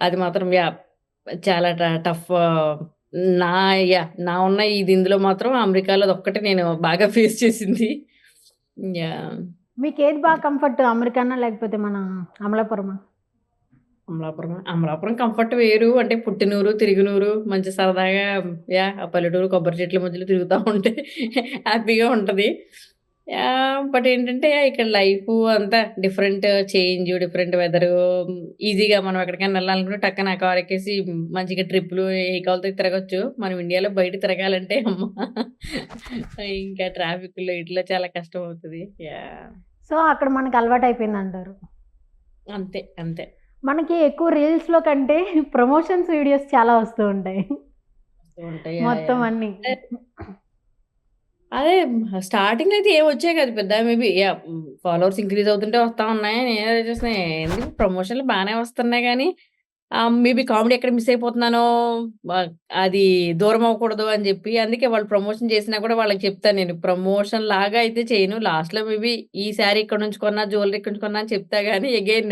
[SPEAKER 3] అది మాత్రం చాలా టఫ్ నా నా ఉన్న ఇందులో మాత్రం అమెరికాలో అదొక్కటే నేను బాగా ఫేస్ చేసింది. యాహ్!
[SPEAKER 2] మీకేది బాగా కంఫర్ట్ అమెరికానా? లేకపోతే మన అమలాపురమా?
[SPEAKER 3] అమలాపురం కంఫర్ట్ వేరు. అంటే పుట్టినూరు, తిరిగినూరు మంచి సరదాగా ఆ పల్లెటూరు కొబ్బరి చెట్ల మధ్యలో తిరుగుతా ఉంటే హ్యాపీగా ఉంటది. బట్ ఏంటంటే ఇక్కడ లైఫు అంతా డిఫరెంట్ డిఫరెంట్ వెదరు ఈజీగా మనం ఎక్కడికైనా ఎళ్ళాలనుకుంటే టక్కన కార్ ఎక్కేసి మంచిగా ట్రిప్పులు ఏ కావాలితే తిరగొచ్చు. మనం ఇండియాలో బయట తిరగాలంటే అమ్మ! ఇంకా ట్రాఫిక్‌లో ఇట్లా చాలా కష్టం అవుతది. యాహ్!
[SPEAKER 2] సో, అక్కడ మనకు అలవాటయిపోయిందంటారు.
[SPEAKER 3] అంతే. అంతే.
[SPEAKER 2] మనకి ఎక్కువ రీల్స్‌లో కంటే ప్రమోషన్స్ వీడియోస్ చాలా వస్తూ ఉంటాయి.
[SPEAKER 3] వస్తూ ఉంటాయి.
[SPEAKER 2] మొత్తం అన్నీ.
[SPEAKER 3] అదే స్టార్టింగ్‌లో అయితే ఏమొచ్చాయి కాదు పెద్ద మేబీ ఫాలోవర్స్ ఇంక్రీజ్ అవుతుంటే వస్తా ఉన్నాయి. నేను అదే చూస్తున్నా ఎందుకు ప్రమోషన్‌లు బానే వస్తున్నాయి గానీ, మేబీ కామెడీ ఎక్కడ మిస్ అయిపోతున్నానో అది దూరం అవ్వకూడదు అని చెప్పి అందుకే వాళ్ళు ప్రమోషన్ చేసినా కూడా వాళ్ళకి చెప్తాను నేను. ప్రమోషన్ లాగా అయితే చేయను. లాస్ట్‌లో మేబీ ఈ శారీ ఇక్కడ నుంచి కొన్నా, జ్యువెలరీ ఇక్కడ నుంచి కొన్నా అని చెప్తా గానీ అగైన్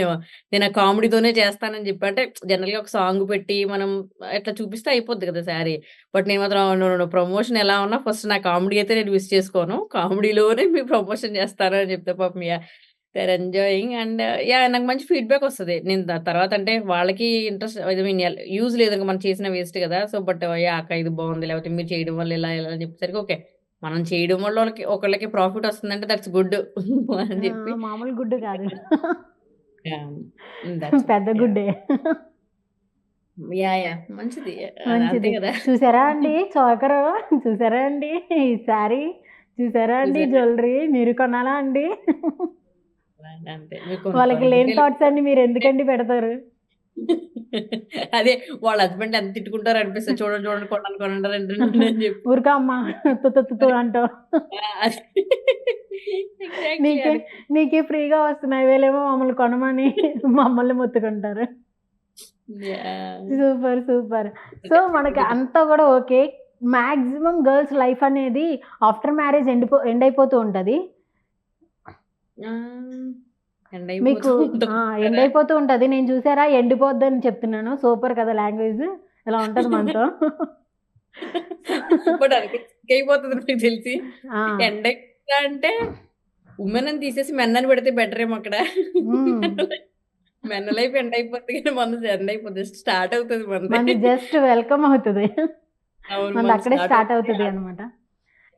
[SPEAKER 3] నేను ఆ కామెడీతోనే చేస్తానని చెప్పి అంటే జనరల్‌గా ఒక సాంగ్ పెట్టి మనం ఇట్లా చూపిస్తే అయిపోద్ది కదా శారీ. బట్ నేను మాత్రం నో, నో, నో ప్రమోషన్ ఎలా ఉన్నా ఫస్ట్ నా కామెడీ అయితే నేను మిస్ చేసుకోను. కామెడీలోనే మీకు ప్రమోషన్ చేస్తాను అని చెప్తే పాపం దే ఆర్ ఎంజాయింగ్ అండ్ నాకు మంచి ఫీడ్‌బ్యాక్ వస్తది. నేను తర్వాత అంటే వాళ్ళకి ఇంట్రెస్ట్ ఐ మీన్ యూజ్ లేదు ఇంక మనం చేసిన వేస్ట్ కదా! సో, బట్ అక్క ఇది బావుంది. లేకపోతే మీరు చేయడం వల్ల ఇలా అని చెప్పేసరికి ఓకే. మనం చేయడం వల్ల ఒకళ్ళకి ప్రాఫిట్ వస్తుందంటే దట్స్ గుడ్ అని చెప్పి
[SPEAKER 2] మామూలు గుడ్డు కాదు.
[SPEAKER 3] యాహ్! దట్స్
[SPEAKER 2] పెద్ద గుడ్డే.
[SPEAKER 3] మంచిది. అంతే
[SPEAKER 2] మంచిది.
[SPEAKER 3] కదా!
[SPEAKER 2] చూసారా అండి చోకరు? చూసారా అండి ఈ శారీ? చూసారా అండి
[SPEAKER 3] చూసారా?
[SPEAKER 2] జ్యువెలరీ? మీరు కొనాలా అండి?
[SPEAKER 3] అంతే. మీరు
[SPEAKER 2] వాళ్ళకి
[SPEAKER 3] కొనుక్కోండి.
[SPEAKER 2] లేని థాట్స్ అన్ని మీరు ఎందుకండి పెడతారు?
[SPEAKER 3] అదే వాళ్ళ హస్బెండ్ ఎంత తిట్టుకుంటారో అనిపిస్తది. చూడండి, చూడండి కొనండి, కొనండి అని చెప్పి.
[SPEAKER 2] ఊరుకో అమ్మా తుతు అంటావు.
[SPEAKER 3] ఎగ్జాక్ట్‌లీ
[SPEAKER 2] నీకే
[SPEAKER 3] అది.
[SPEAKER 2] నీకే ఫ్రీగా వస్తున్నాయి. వీళ్ళేమో మమ్మల్ని కొనమని మమ్మల్ని మొత్తుకుంటారు.
[SPEAKER 3] యాహ్!
[SPEAKER 2] సూపర్. సూపర్. సో, మనకి అంతా గూడా ఓకే. మాక్సిమం గర్ల్స్ లైఫ్ అనేది ఆఫ్టర్ మ్యారేజ్ ఎండ్ అయిపోతూ ఉంటది.
[SPEAKER 3] ఎండ్
[SPEAKER 2] మీకు
[SPEAKER 3] అయిపోతూ
[SPEAKER 2] ఎండ్
[SPEAKER 3] ఉంటదంటారా?
[SPEAKER 2] అయిపోతూ ఉంటది. నేను చూసారా ఎండిపోద్దని చెప్తున్నాను. సూపర్ కదా లాంగ్వేజ్. ఇలా ఉంటది మనతో.
[SPEAKER 3] బట్ అది సింక్ అయిపోతది నాకు తెలిసి.
[SPEAKER 2] ఆ!
[SPEAKER 3] ఎండ్ అయిపోతా అంటే వుమెన్ అని తీసేసి మెన్ అని పెడితే బెటర్ ఏమో అక్కడ.
[SPEAKER 2] హ్మ్.
[SPEAKER 3] మెన్ లైఫ్ ఎండ్ అయిపోద్ది కానీ మనది ఎండ్ అయిపోద్ది. స్టార్ట్ అవుతది
[SPEAKER 2] మనది
[SPEAKER 3] మనది.
[SPEAKER 2] జస్ట్ వెల్కమ్ అవుతది.
[SPEAKER 3] అవును.
[SPEAKER 2] మనది
[SPEAKER 3] మనది
[SPEAKER 2] అక్కడే
[SPEAKER 3] స్టార్ట్
[SPEAKER 2] స్టార్ట్
[SPEAKER 3] అవుతది.
[SPEAKER 2] అవుతది అన్నమాట.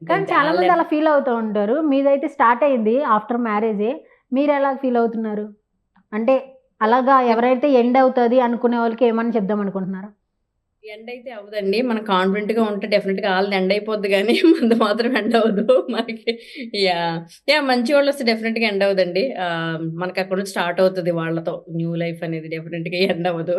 [SPEAKER 2] కానీ
[SPEAKER 3] అంతే.
[SPEAKER 2] చాలా మంది
[SPEAKER 3] ఆళ్ళెంత
[SPEAKER 2] అలా ఫీల్ అవుతూ ఉంటారు. మీదైతే స్టార్ట్ అయింది ఆఫ్టర్ మ్యారేజే. మీరెలా ఫీల్ అవుతున్నారు? అంటే అలాగా ఎవరైతే ఎండ్ అవుతది అనుకునే వాళ్ళకి ఏమన్నా చెప్దాం అనుకుంటున్నారా?
[SPEAKER 3] ఎండ్ అయితే అవ్వదండి. మనం కాన్ఫిడెంట్‌గా ఉంటే డెఫినిట్‌గా ఆళ్ళది ఎండ్ అయిపోద్ది గానీ మనది మాత్రం ఎండ్ అవ్వదు. మనకి మంచివాళ్ళొస్తే డెఫినిట్‌గా ఎండ్ అవ్వదండి. మనకి అక్కడి నుంచి స్టార్ట్ అవుతది వాళ్ళతో న్యూ లైఫ్ అనేది డెఫినిట్‌గా ఎండ్ అవ్వదు.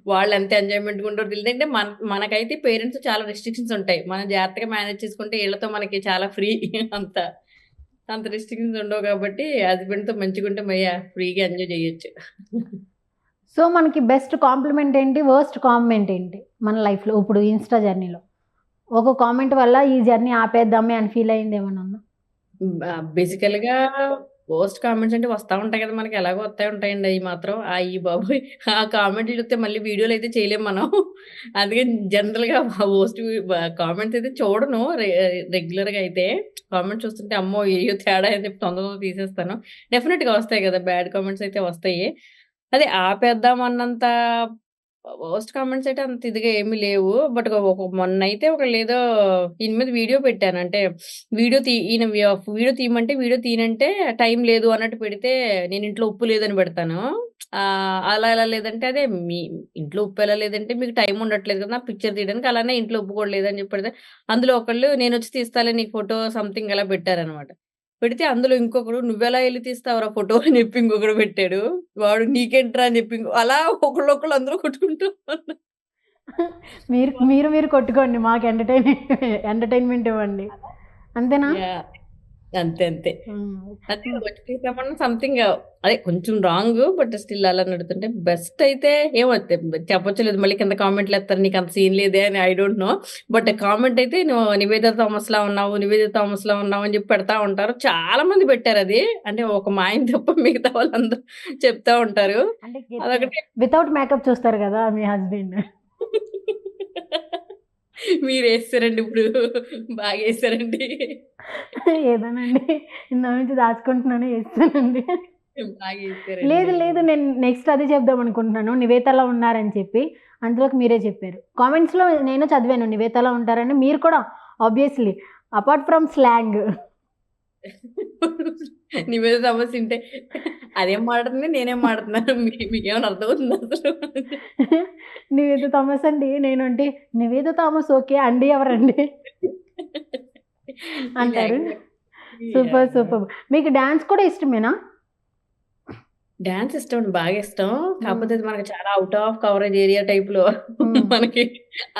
[SPEAKER 3] వాళ్ళు ఎంత ఎంజాయ్‌మెంట్‌గా ఉంటారో తెలీదు. అంటే మనకైతే పేరెంట్స్ చాలా రెస్ట్రిక్షన్స్ ఉంటాయి. మనం జాగ్రత్తగా మేనేజ్ చేసుకుంటే ఈళ్ళతో మనకి చాలా ఫ్రీ అంత అంత రెస్ట్రిక్షన్స్ ఉండవు కాబట్టి హస్బెండ్‌తో మంచిగుంటే ఫ్రీగా ఎంజాయ్ చేయొచ్చు.
[SPEAKER 2] సో, మనకి బెస్ట్ కాంప్లిమెంట్ ఏంటి? వర్స్ట్ కామెంట్ ఏంటి? మన లైఫ్‌లో ఇప్పుడు ఇన్‌స్టా జర్నీలో. ఒక కామెంట్ వల్ల ఈ జర్నీ ఆపేద్దామే అని ఫీల్ అయింది ఏమన్నా ఉందా?
[SPEAKER 3] బేసికల్‌గా పోస్ట్ కామెంట్స్ అంటే వస్తా ఉంటాయి కదా! మనకి ఎలాగో వత్తే ఉంటాయండి అయి మాత్రం. అయ్య బాబోయ్! ఆ కామెంట్‌లు చూస్తే మళ్ళీ వీడియోలయితే చేయలేము మనం. అందుకని జనరల్‌గా పోస్ట్ కామెంట్స్ అయితే చూడను. రెగ్యులర్‌గా అయితే. కామెంట్స్ చూస్తుంటే అమ్మో! ఏయో తేడా అని చెప్పి తొందరగా తీసేస్తాను. డెఫినిట్‌గా వస్తాయి కదా! బ్యాడ్ కామెంట్స్ అయితే వస్తాయి. అదే ఆపేద్దాం అన్నంత వరస్ట్ కామెంట్స్ అయితే అంత ఇదిగా ఏమి లేవు. బట్ మొన్నైతే ఒకళ్ళేదో ఈయన మీద వీడియో పెట్టాను. అంటే వీడియో తీయమంటే వీడియో తీయనంటే టైం లేదు అన్నట్టు పెడితే నేను ఇంట్లో ఉప్పు లేదని పెడతాను. అలా ఎలా లేదంటే అదే మీ ఇంట్లో ఉప్పు ఎలా లేదంటే మీకు టైం ఉండట్లేదు కదా! నాకు పిక్చర్ తీయడానికి. అలానే ఇంట్లో ఉప్పు కూడా లేదని చెప్పి పెడితే అందులో ఒకళ్ళు నేనొచ్చి తీస్తాలే నీకు ఫోటో సంథింగ్ అలా పెట్టారనమాట. పెడితే అందులో ఇంకొకడు "నువ్వెలా ఎళ్లి తీస్తావురా ఫోటో" అని చెప్పి ఇంకొకడు పెట్టాడు. వాడు "నీకేంట్రా" అని చెప్పి అలా ఒకళ్ళొకళ్ళు అందరూ కొట్టుకుంటూ ఉన్నారు.
[SPEAKER 2] మీరు కొట్టుకోండి. మాకు ఎంటర్‌టైన్‌మెంట్ ఇవ్వండి. అంతేనా?
[SPEAKER 3] యాహ్! అంతే. అంతే.
[SPEAKER 2] హ్మ్.
[SPEAKER 3] అదే
[SPEAKER 2] హ్మ్.
[SPEAKER 3] వచ్చి తీసామన్నా సంథింగ్ అదే కొంచెం రాంగ్ బట్ స్టిల్ అలా నడుతుంటే బెస్ట్ అయితే ఏమో చెప్పొచ్చలేదు. మళ్ళీ కింద కామెంట్‌లేత్తారు నీకంత సీన్ లేదే అని I don't know. But comment అయితే "నువ్వు నివేదా థామస్‌లా ఉన్నావు, నివేదా థామస్‌లా ఉన్నావు" అని చెప్పి పెడతా ఉంటారు. చాలా మంది పెట్టారది. అంటే ఒక మా ఆయన తప్ప మిగతా వాళ్ళందరూ చెప్తా ఉంటారు.
[SPEAKER 2] అంటే
[SPEAKER 3] అదొకటి
[SPEAKER 2] వితౌట్ మేకప్ చూస్తారు గదా! మీ హస్బెండ్.
[SPEAKER 3] మీరేసారండి ఇప్పుడు. బాగేసారండి.
[SPEAKER 2] ఏదోనండి. ఇందాక నుంచి దాచుకుంటున్నాను ఏస్తానండి.
[SPEAKER 3] బాగేసారండి.
[SPEAKER 2] లేదు. నేను నెక్స్ట్ అదే చెప్దాం అనుకుంటున్నాను. నివేతలా ఉన్నారని చెప్పి. అందులోకి మీరే చెప్పారు. కామెంట్స్‌లో నేను చదివాను నివేతలా ఉంటారని. మీరు కూడా obviously apart from slang.
[SPEAKER 3] Niveda సమస్య ఇంటే అదేం మాట్లాడుతుంది, నేనేం మాట్లాడుతున్నాను. మీకేమైనా అర్థమవుతుందా అసలు?
[SPEAKER 2] నివేద థామస్ అండి. నేనంటే నివేద థామస్ ఓకే. అండి ఎవరండి?
[SPEAKER 3] ఈ
[SPEAKER 2] అంటారు.
[SPEAKER 3] Language
[SPEAKER 2] super.
[SPEAKER 3] యాహ్!
[SPEAKER 2] మీకు డాన్స్ కూడా ఇష్టమేనా?
[SPEAKER 3] డాన్స్ ఇష్టం అండి. బాగా ఇష్టం.
[SPEAKER 2] హ్మ్.
[SPEAKER 3] కాకపోతే అది మనకి చాలా ఔట్ ఆఫ్ కవరేజ్ ఏరియా టైప్‌లో
[SPEAKER 2] హ్మ్.
[SPEAKER 3] మనకి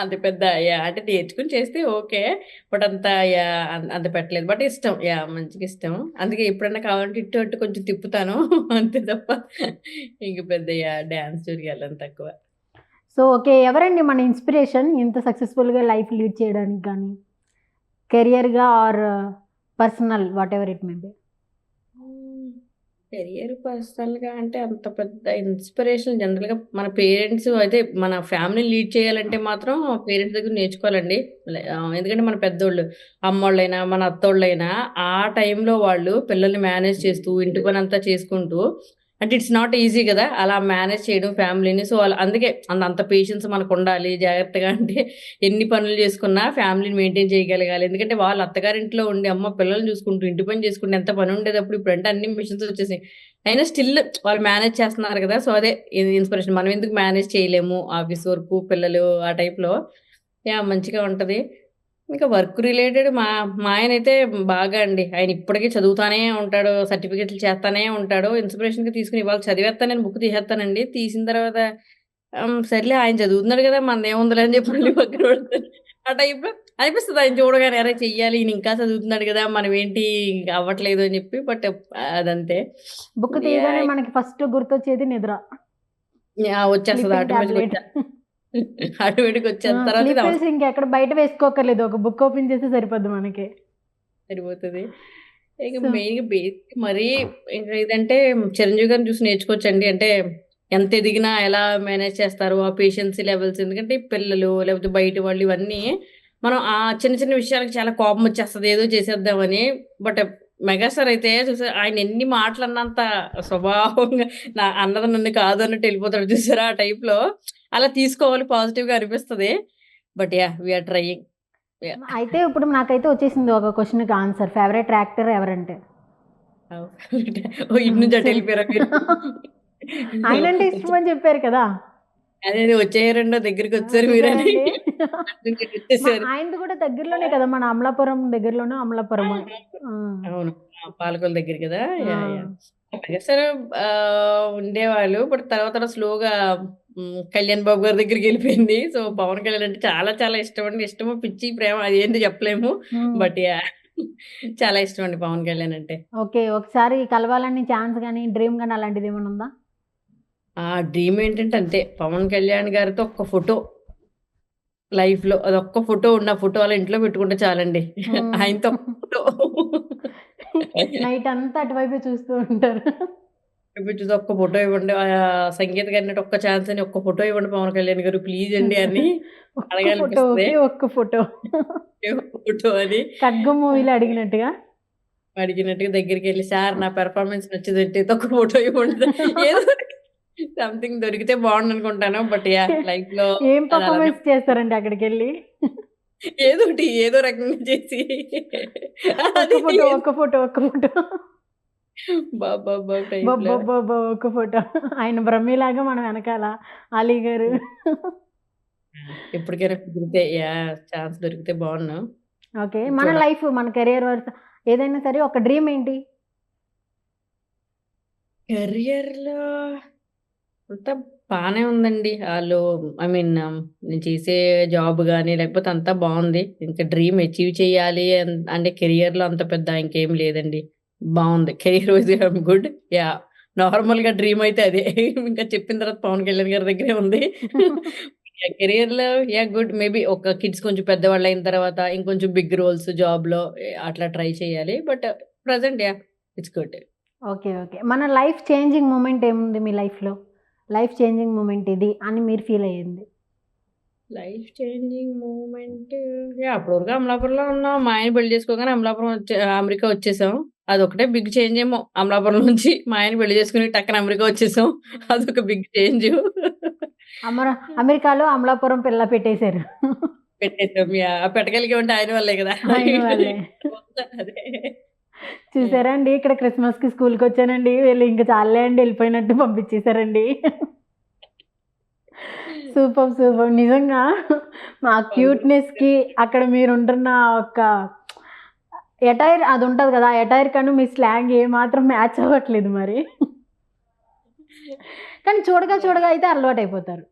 [SPEAKER 3] అంత పెద్ద అంటే నేర్చుకొని చేస్తే ఓకే. బట్ అంత అంత పెట్టలేదు. బట్ ఇష్టం. మంచిగా ఇష్టం. అందుకే ఎప్పుడన్నా కావాలంటే ఇటు అటు కొంచెం తిప్పుతాను. అంతే తప్ప ఇంక పెద్ద డాన్స్ జోలికి వెళ్ళను తక్కువ.
[SPEAKER 2] So, okay. ఎవరండి మన ఇన్‌స్పిరేషన్ ఇంత సక్సెస్‌ఫుల్‌గా లైఫ్ లీడ్ చేయడానికి గాని? కెరియర్‌గా or personal whatever it may be?
[SPEAKER 3] Hmm. Career పర్సనల్‌గా అంటే అంత పెద్ద ఇన్‌స్పిరేషన్ జనరల్‌గా మన పేరెంట్స్ అయితే మన ఫ్యామిలీని లీడ్ చేయాలంటే మాత్రం పేరెంట్స్ దగ్గర నేర్చుకోవాలండి. ఎందుకంటే మన పెద్దోళ్ళు, అమ్మోళ్ళైనా, మన అత్తోళ్ళైనా ఆ టైంలో వాళ్ళు పిల్లల్ని మేనేజ్ చేస్తూ, ఇంటి పనంతా చేసుకుంటూ అంటే ఇట్స్ నాట్ ఈజీ గదా! అలా మేనేజ్ చేయడం ఫ్యామిలీని. సో, అందుకే అంత పేషెన్స్ మనకుండాలి. జాగ్రత్తగా అంటే ఎన్ని పనులు చేసుకున్నా ఫ్యామిలీని మెయింటైన్ చేయగలగాలి. ఎందుకంటే వాళ్ళు అత్తగారింట్లో ఉండి అమ్మ పిల్లల్ని చూసుకుంటూ, ఇంటి పని చేసుకుంటూ ఎంత పని ఉండేదప్పుడు. ఇప్పుడంటే అన్ని మిషన్స్ వచ్చేసాయి. అయినా స్టిల్ వాళ్ళు మేనేజ్ చేస్తున్నారు కదా! సో, అదే ఇది ఇన్‌స్పిరేషన్. మనం ఎందుకు మేనేజ్ చేయలేము ఆఫీస్ వర్కు, పిల్లలు ఆ టైప్‌లో మంచిగా ఉంటది. ఇంకా వర్క్ రిలేటెడ్ మా ఆయనైతే బాగా అండి. ఆయన ఇప్పటికి చదువుతానే ఉంటాడు. సర్టిఫికేట్‌లు చేస్తానే ఉంటాడు. ఇన్‌స్పిరేషన్‌గా తీసుకొని ఇవాళ చదివేత్తాను నేను బుక్ తీసేత్తానండి. తీసిన తర్వాత సర్లే ఆయన చదువుతున్నాడు కదా! మనదేముందిలే అని చెప్పి మళ్ళీ పక్కన పెడతాను. ఆ టైప్‌లో అనిపిస్తది ఆయన చూడగానే అరే! చెయ్యాలి ఈయన ఇంకా చదువుతున్నాడు కదా! మనమేంటి ఇంక అవ్వట్లేదు అని చెప్పి బట్ అదంతే.
[SPEAKER 2] బుక్ తీయగానే
[SPEAKER 3] యాహ్!
[SPEAKER 2] మనకి ఫస్ట్ గుర్తొచ్చేది నిద్ర.
[SPEAKER 3] వచ్చేస్తది
[SPEAKER 2] స్లీపింగ్
[SPEAKER 3] ఆటోమేటిక్‌గా
[SPEAKER 2] టాబ్లెట్.
[SPEAKER 3] ఆటోమేటిక్‌గా
[SPEAKER 2] ఆ!
[SPEAKER 3] వచ్చేసిన తర్వాత ఇది
[SPEAKER 2] స్లీప్ పిల్స్
[SPEAKER 3] అవసరం
[SPEAKER 2] ఇంకెక్కడ బయట వేసుకోక్కర్లేదు. ఒక బుక్ ఓపెన్ చేస్తే సరిపోద్ది మనకి.
[SPEAKER 3] సరిపోతది. ఇక
[SPEAKER 2] సో
[SPEAKER 3] మెయిన్‌గా బేసిక్ మరీ ఇంక ఇదంటే 'చిరంజీవి' గారిని చూసి నేర్చుకోవచ్చండి. అంటే ఎంత ఎదిగినా ఎలా మేనేజ్ చేస్తారు? ఆ పేషెన్సీ లెవెల్స్ ఎందుకంటే పిల్లలు లేకపోతే బయట వాళ్ళు ఇవన్నీ మనం ఆ చిన్న చిన్న విషయాలకి చాలా కోపం వచ్చేస్తది. ఏదో చేసేద్దామని. బట్ మెగాస్టార్ అయితే ఆయన ఎన్ని మాటలన్నంత స్వభావంగా అన్నది నన్ను కాదు అన్నట్టు ఎళ్ళిపోతాడు చూసారా? ఆ టైప్‌లో అలా తీసుకోవాలి పాజిటివ్‌గా అనిపిస్తది. But we are trying. Yeah!
[SPEAKER 2] అయితే ఇప్పుడు నాకైతే వచ్చేసింది ఒక క్వెషన్‌కి ఆన్సర్. ఫేవరెట్ యాక్టర్ ఎవరంటే?
[SPEAKER 3] ఓహ్! ఇటు నుంచి అటు
[SPEAKER 2] చిర
[SPEAKER 3] ఎళ్ళిపోయారా మీరు?
[SPEAKER 2] ఆయనంటే ఇష్టమని చెప్పారు కదా!
[SPEAKER 3] అదే వచ్చేసారండి దగ్గరికొచ్చేసారు మీరని.
[SPEAKER 2] చూసారండి.
[SPEAKER 3] అటు నుంచి ఇటు వచ్చేసారు.
[SPEAKER 2] ఆయనది కూడా దగ్గరలోనే కదా! మన అమలాపురం దగ్గరలోనో
[SPEAKER 3] ఆ!
[SPEAKER 2] అమలాపురమో. ఆ!
[SPEAKER 3] అవును. పాలకొల్లు దగ్గర కదా!
[SPEAKER 2] ఆ!
[SPEAKER 3] యాహ్! మెగాస్టార్ ఉండేవాళ్ళు. బట్ తర్వాత స్లోగా కళ్యాణ్ బాబు గారి దగ్గరికెళ్ళిపోయింది. సో, పవన్ కళ్యాణ్ అంటే చాలా చాలా ఇష్టమండి. ఇష్టమో, పిచ్చి, ప్రేమ అదేంటో చెప్పలేము.
[SPEAKER 2] హ్మ్.
[SPEAKER 3] బట్ చాలా ఇష్టమండి పవన్ కళ్యాణ్ అంటే.
[SPEAKER 2] ఓకే. ఒకసారి కలవాలని ఛాన్స్ గాని, డ్రీమ్ గాని అలాంటిదేమన్నా ఉందా?
[SPEAKER 3] ఆ డ్రీమ్ ఏంటంటే అంతే పవన్ కళ్యాణ్ గారితో ఒక్క ఫోటో లైఫ్‌లో అదొక్క ఫోటో ఉన్న ఫోటో అలా ఇంట్లో పెట్టుకుంటే చాలండి.
[SPEAKER 2] హ్మ్.
[SPEAKER 3] ఆయనతో ఒక్క ఫోటో.
[SPEAKER 2] నైట్ అంతా అటువైపే చూస్తూ ఉంటారు.
[SPEAKER 3] చూపించేసి ఒక్క ఫోటో ఇవ్వండి. సంగీత గారిని ఒక్క ఛాన్స్ అని ఒక్క ఫోటో ఇవ్వండి పవన్ కళ్యాణ్ గారు ప్లీజ్ అండి అని
[SPEAKER 2] ఒక్క ఫోటో.
[SPEAKER 3] అడగాలనిపిస్తది.
[SPEAKER 2] ఒకే ఒక్క ఫోటో.
[SPEAKER 3] ఒకే ఒక్క ఫోటో అని
[SPEAKER 2] 'ఖడ్గం' మూవీలో అడిగినట్టుగా.
[SPEAKER 3] అడిగినట్టుగా దగ్గరికెళ్ళి సార్ నా పెర్ఫార్మన్స్ నచ్చదండి. ఒక్క ఫోటో ఇవ్వండి. ఏదో సంథింగ్ దొరికితే బావుండనుకుంటాను. బట్ లైఫ్‌లో
[SPEAKER 2] ఏం
[SPEAKER 3] అది అలానే
[SPEAKER 2] పెర్ఫార్మన్స్ చేస్తారండి అక్కడికెళ్ళి?
[SPEAKER 3] ఏదోటి ఏదో రకంగా చేసి
[SPEAKER 2] ఒక్క
[SPEAKER 3] అది
[SPEAKER 2] ఫోటో, ఒక్క ఫోటో, ఒక్క ఫోటో.
[SPEAKER 3] బాబ్ టైప్‌లో.
[SPEAKER 2] అబ్బబ్బబ్బబ్బా! ఒక్క ఫోటో. ఆయన బ్రహ్మిలాగా మనం వెనకాల 'అలీ' గారు.
[SPEAKER 3] ఎప్పటికైనా కుదిరితే ఛాన్స్ దొరికితే బావున్ను.
[SPEAKER 2] ఓకే. మన
[SPEAKER 3] చూడాలి.
[SPEAKER 2] లైఫ్, మన కెరియర్ ఏదైనా సరే ఒక డ్రీమ్ ఏంటి?
[SPEAKER 3] కెరియర్‌లో అంతా బానే ఉందండి. ఐ మీన్ నేను చేసే జాబ్ గాని, లేకపోతే అంతా బావుంది. ఇంకా డ్రీమ్ అచీవ్ చేయాలి అంటే కెరియర్‌లో అంత పెద్ద ఇంకేం లేదండి. బావుంది. కెరియర్ వైస్‌గా ఐయామ్ గుడ్. యాహ్! నార్మల్‌గా డ్రీమ్ అయితే అదే. ఇంకా చెప్పిన తర్వాత పవన్ కళ్యాణ్ గారి దగ్గరే ఉంది. కెరియర్‌లో గుడ్. మేబీ ఒక కిడ్స్ కొంచెం పెద్దవాళ్ళయిన తర్వాత ఇంకొంచెం బిగ్ రోల్స్ జాబ్‌లో అట్లా ట్రై చేయాలి. But present it's good.
[SPEAKER 2] Okay. Okay. మన లైఫ్ చేంజింగ్ మూమెంట్ ఏముంది మీ లైఫ్‌లో? లైఫ్ చేంజింగ్ మూమెంట్ ఇది అని మీరు ఫీల్ అయ్యింది?
[SPEAKER 3] లైఫ్ చేంజింగ్ మూమెంట్ అప్పటి వరకు అమలాపురంలో ఉన్నాం. మా ఆయన పెళ్లి చేసుకోగానే అమెరికా వచ్చేసాం. అదొకటే బిగ్ చేంజ్ ఏమో అమలాపురం నుంచి మా ఆయన పెళ్లి చేసుకొని టక్కన అమెరికా వచ్చేసాం. అదొక బిగ్ చేంజు.
[SPEAKER 2] అమర అమెరికాలో అమలాపురం పిల్ల పెట్టేశారు.
[SPEAKER 3] పెట్టేసాం. పెట్టగలిగామంటే ఆయన వల్లే కదా!
[SPEAKER 2] ఆయన వాళ్ళే.
[SPEAKER 3] అదే. యాహ్!
[SPEAKER 2] చూసారా అండి ఇక్కడ క్రిస్మస్‌కి స్కూల్‌కొచ్చానండి. వీళ్ళు ఇంక చాలులే అండి ఎళ్ళిపోయినట్టు పంపించేసారండి. సూపర్. సూపర్. నిజంగా మా క్యూట్‌నెస్‌కి అక్కడ మీరుంటున్న ఒక ఎటైర్ అదుంటది గదా! ఆ ఎటైర్ కను మీ స్లాంగ్ ఏమాత్రం మ్యాచ్ అవ్వట్లేదు మరి. కానీ చూడగా అయితే అలవాటయిపోతారు.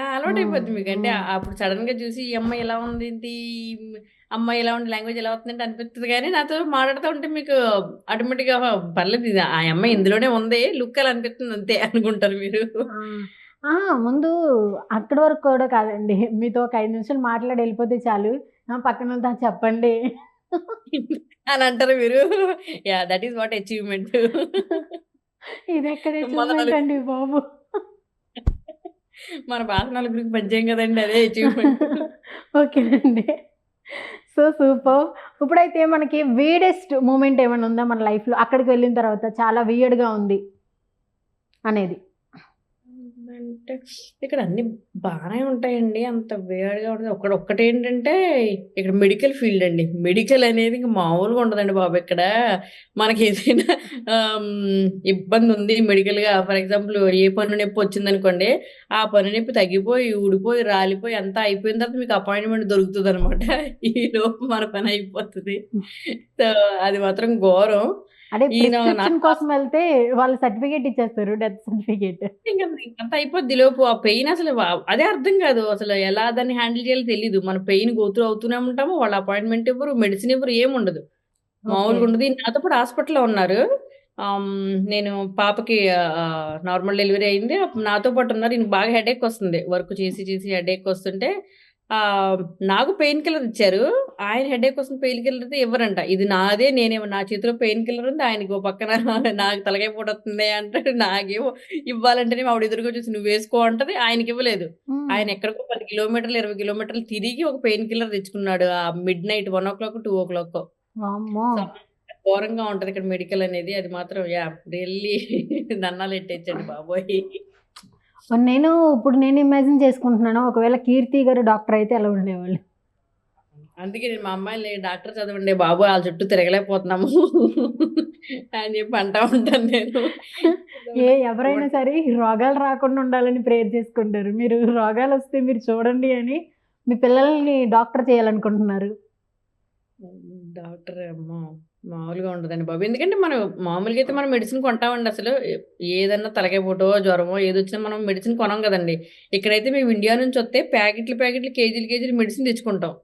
[SPEAKER 3] అలవాటయిపోద్ది మీకు. అంటే
[SPEAKER 2] హ్మ్.
[SPEAKER 3] అప్పుడు సడన్‌గా చూసి ఈ అమ్మాయి ఇలా ఉంది ఏంటి? అమ్మాయి ఇలా ఉంది, లాంగ్వేజ్ ఎలా అవుతుందంటే అనిపిస్తది గానీ, నాతో మాట్లాడుతా ఉంటే మీకు ఆటోమేటిక్‌గా పర్లేదు ఇది ఆ అమ్మాయి ఇందులోనే ఉంది. లుక్ అలా అనిపిస్తుంది అంతే అనుకుంటారు మీరు.
[SPEAKER 2] ఆ! ఆ! ముందు అక్కడి వరకు కూడా కాదండి. మీతో ఒక 5 నిమిషాలు మాట్లాడి ఎళ్ళిపోతే చాలు. పక్కనోళ్ళతో చెప్పండి.
[SPEAKER 3] అని అంటారు మీరు. Yeah! That is what achievement.
[SPEAKER 2] ఇదెక్కడ
[SPEAKER 3] మన
[SPEAKER 2] అచీవ్‌మెంట్
[SPEAKER 3] నలుగురు
[SPEAKER 2] అండి బాబు.
[SPEAKER 3] మన భాష నలుగురికి పంచాం కదండీ! అదే అచీవ్‌మెంట్.
[SPEAKER 2] ఓకేనండి. So, superb. ఇప్పుడైతే మనకి వీడెస్ట్ మూమెంట్ ఏమన్నా ఉందా మన లైఫ్‌లో? అక్కడికి వెళ్ళిన తర్వాత చాలా వియర్డ్‌గా ఉంది అనేది?
[SPEAKER 3] అంటే ఇక్కడ అన్నీ బానే ఉంటాయండి. అంత వియర్డ్‌గా ఉండదు. ఒక్కటేంటంటే ఇక్కడ మెడికల్ ఫీల్డ్ అండి. మెడికల్ అనేది ఇంక మామూలుగా ఉండదండి బాబు ఇక్కడ. మనకేదైనా ఇబ్బందుంది మెడికల్‌గా ఫర్ ఎగ్జాంపుల్ ఏ పన్ను నొప్పొచ్చిందనుకోండి, ఆ పన్ను నొప్పి తగ్గిపోయి, ఊడిపోయి, రాలిపోయి అంతా అయిపోయిన తర్వాత మీకు అపాయింట్‌మెంట్ దొరుకుతదనమాట. ఈలోపు మన పని అయిపోతది. సో, అది మాత్రం ఘోరం.
[SPEAKER 2] అంటే
[SPEAKER 3] ఈయన
[SPEAKER 2] ప్రిస్క్రిప్షన్
[SPEAKER 3] నాకు
[SPEAKER 2] కోసం వెళ్తే వాళ్ళు సర్టిఫికేట్ ఇచ్చేస్తారు. Death certificate.
[SPEAKER 3] ఇంకంతా అయిపోద్ది ఈలోపు. ఆ పెయిన్ అసలు అదే అర్థం కాదు. అసలు ఎలా దాన్ని హ్యాండిల్ చేయాలో తెలీదు. మన పెయిన్ గో త్రూ అవుతూనే ఉంటాము. వాళ్ళు అపాయింట్‌మెంట్ ఇవ్వరు, మెడిసిన్ ఇవ్వరు, ఏముండదు.
[SPEAKER 2] ఓకే.
[SPEAKER 3] మామూలుగా ఉండదు. ఈయన నాతో పాటు హాస్పిటల్‌లో ఉన్నారు. నేను పాపకి నార్మల్ డెలివరీ అయింది. అప్పుడు నాతో పాటు ఉన్నారు. ఈయనకి బాగా హెడేక్ వస్తుంది. వర్క్ చేసి హెడేక్ వస్తుంటే నాకు పెయిన్ కిల్లర్ ఇచ్చారు. ఆయన హెడేక్ వస్తుంది పెయిన్ కిల్లర్ అయితే ఇవ్వరంట. ఇది నాదే నేనేమో నా చేతిలో పెయిన్ కిల్లర్ ఉంది. ఆయనకి ఓ పక్కన నాకు తలకాయ పోటొస్తుంది అంటాడు. నాకేమో ఇవ్వాలంటేనేమో ఆవిడ ఎదురుగా చూసి నువ్వేసుకో అంటది. ఆయనకివ్వలేదు.
[SPEAKER 2] హ్మ్.
[SPEAKER 3] ఆయన ఎక్కడికో 10 కిలోమీటర్లు, 20 కిలోమీటర్లు తిరిగి ఒక పెయిన్ కిల్లర్ తెచ్చుకున్నాడు. మిడ్‌నైట్ 1:00, 2:00.
[SPEAKER 2] వామ్మో!
[SPEAKER 3] సో, ఘోరంగా ఉంటది ఇక్కడ మెడికల్ అనేది. అది మాత్రం యాహ్! రియల్లీ దండాలెట్టేయచ్చండి బాబోయ్!
[SPEAKER 2] ఇప్పుడు నేను ఇమాజిన్ చేసుకుంటున్నాను. ఒకవేళ 'కీర్తి' గారు డాక్టర్ అయితే ఎలా ఉండేవాళ్ళు?
[SPEAKER 3] అందుకే నేను మా అమ్మాయిని డాక్టర్ చదవండి బాబు ఆళ్ళ చుట్టూ తిరగలేకపోతున్నాము అని చెప్పి అంటా ఉంటాను నేను.
[SPEAKER 2] ఎవరైనా సరే రోగాలు రాకుండా ఉండాలని ప్రేయర్ చేసుకుంటారు. మీరు రోగాలొస్తే మీరు చూడండి అని మీ పిల్లల్ని డాక్టర్ చేయాలనుకుంటున్నారు.
[SPEAKER 3] డాక్టర్ అమ్మో! మామూలుగా ఉండదండి బాబు. ఎందుకంటే మనం మామూలుగా అయితే మనం మెడిసిన్ కొంటామండి అసలు. ఏదన్నా తలకాయ పోటో, జ్వరమో ఏదొచ్చినా మనం మెడిసిన్ కొనం గదండీ. ఇక్కడైతే మేము ఇండియా నుంచొస్తే ప్యాకెట్లు, కేజీలు మెడిసిన్ తెచ్చుకుంటాం.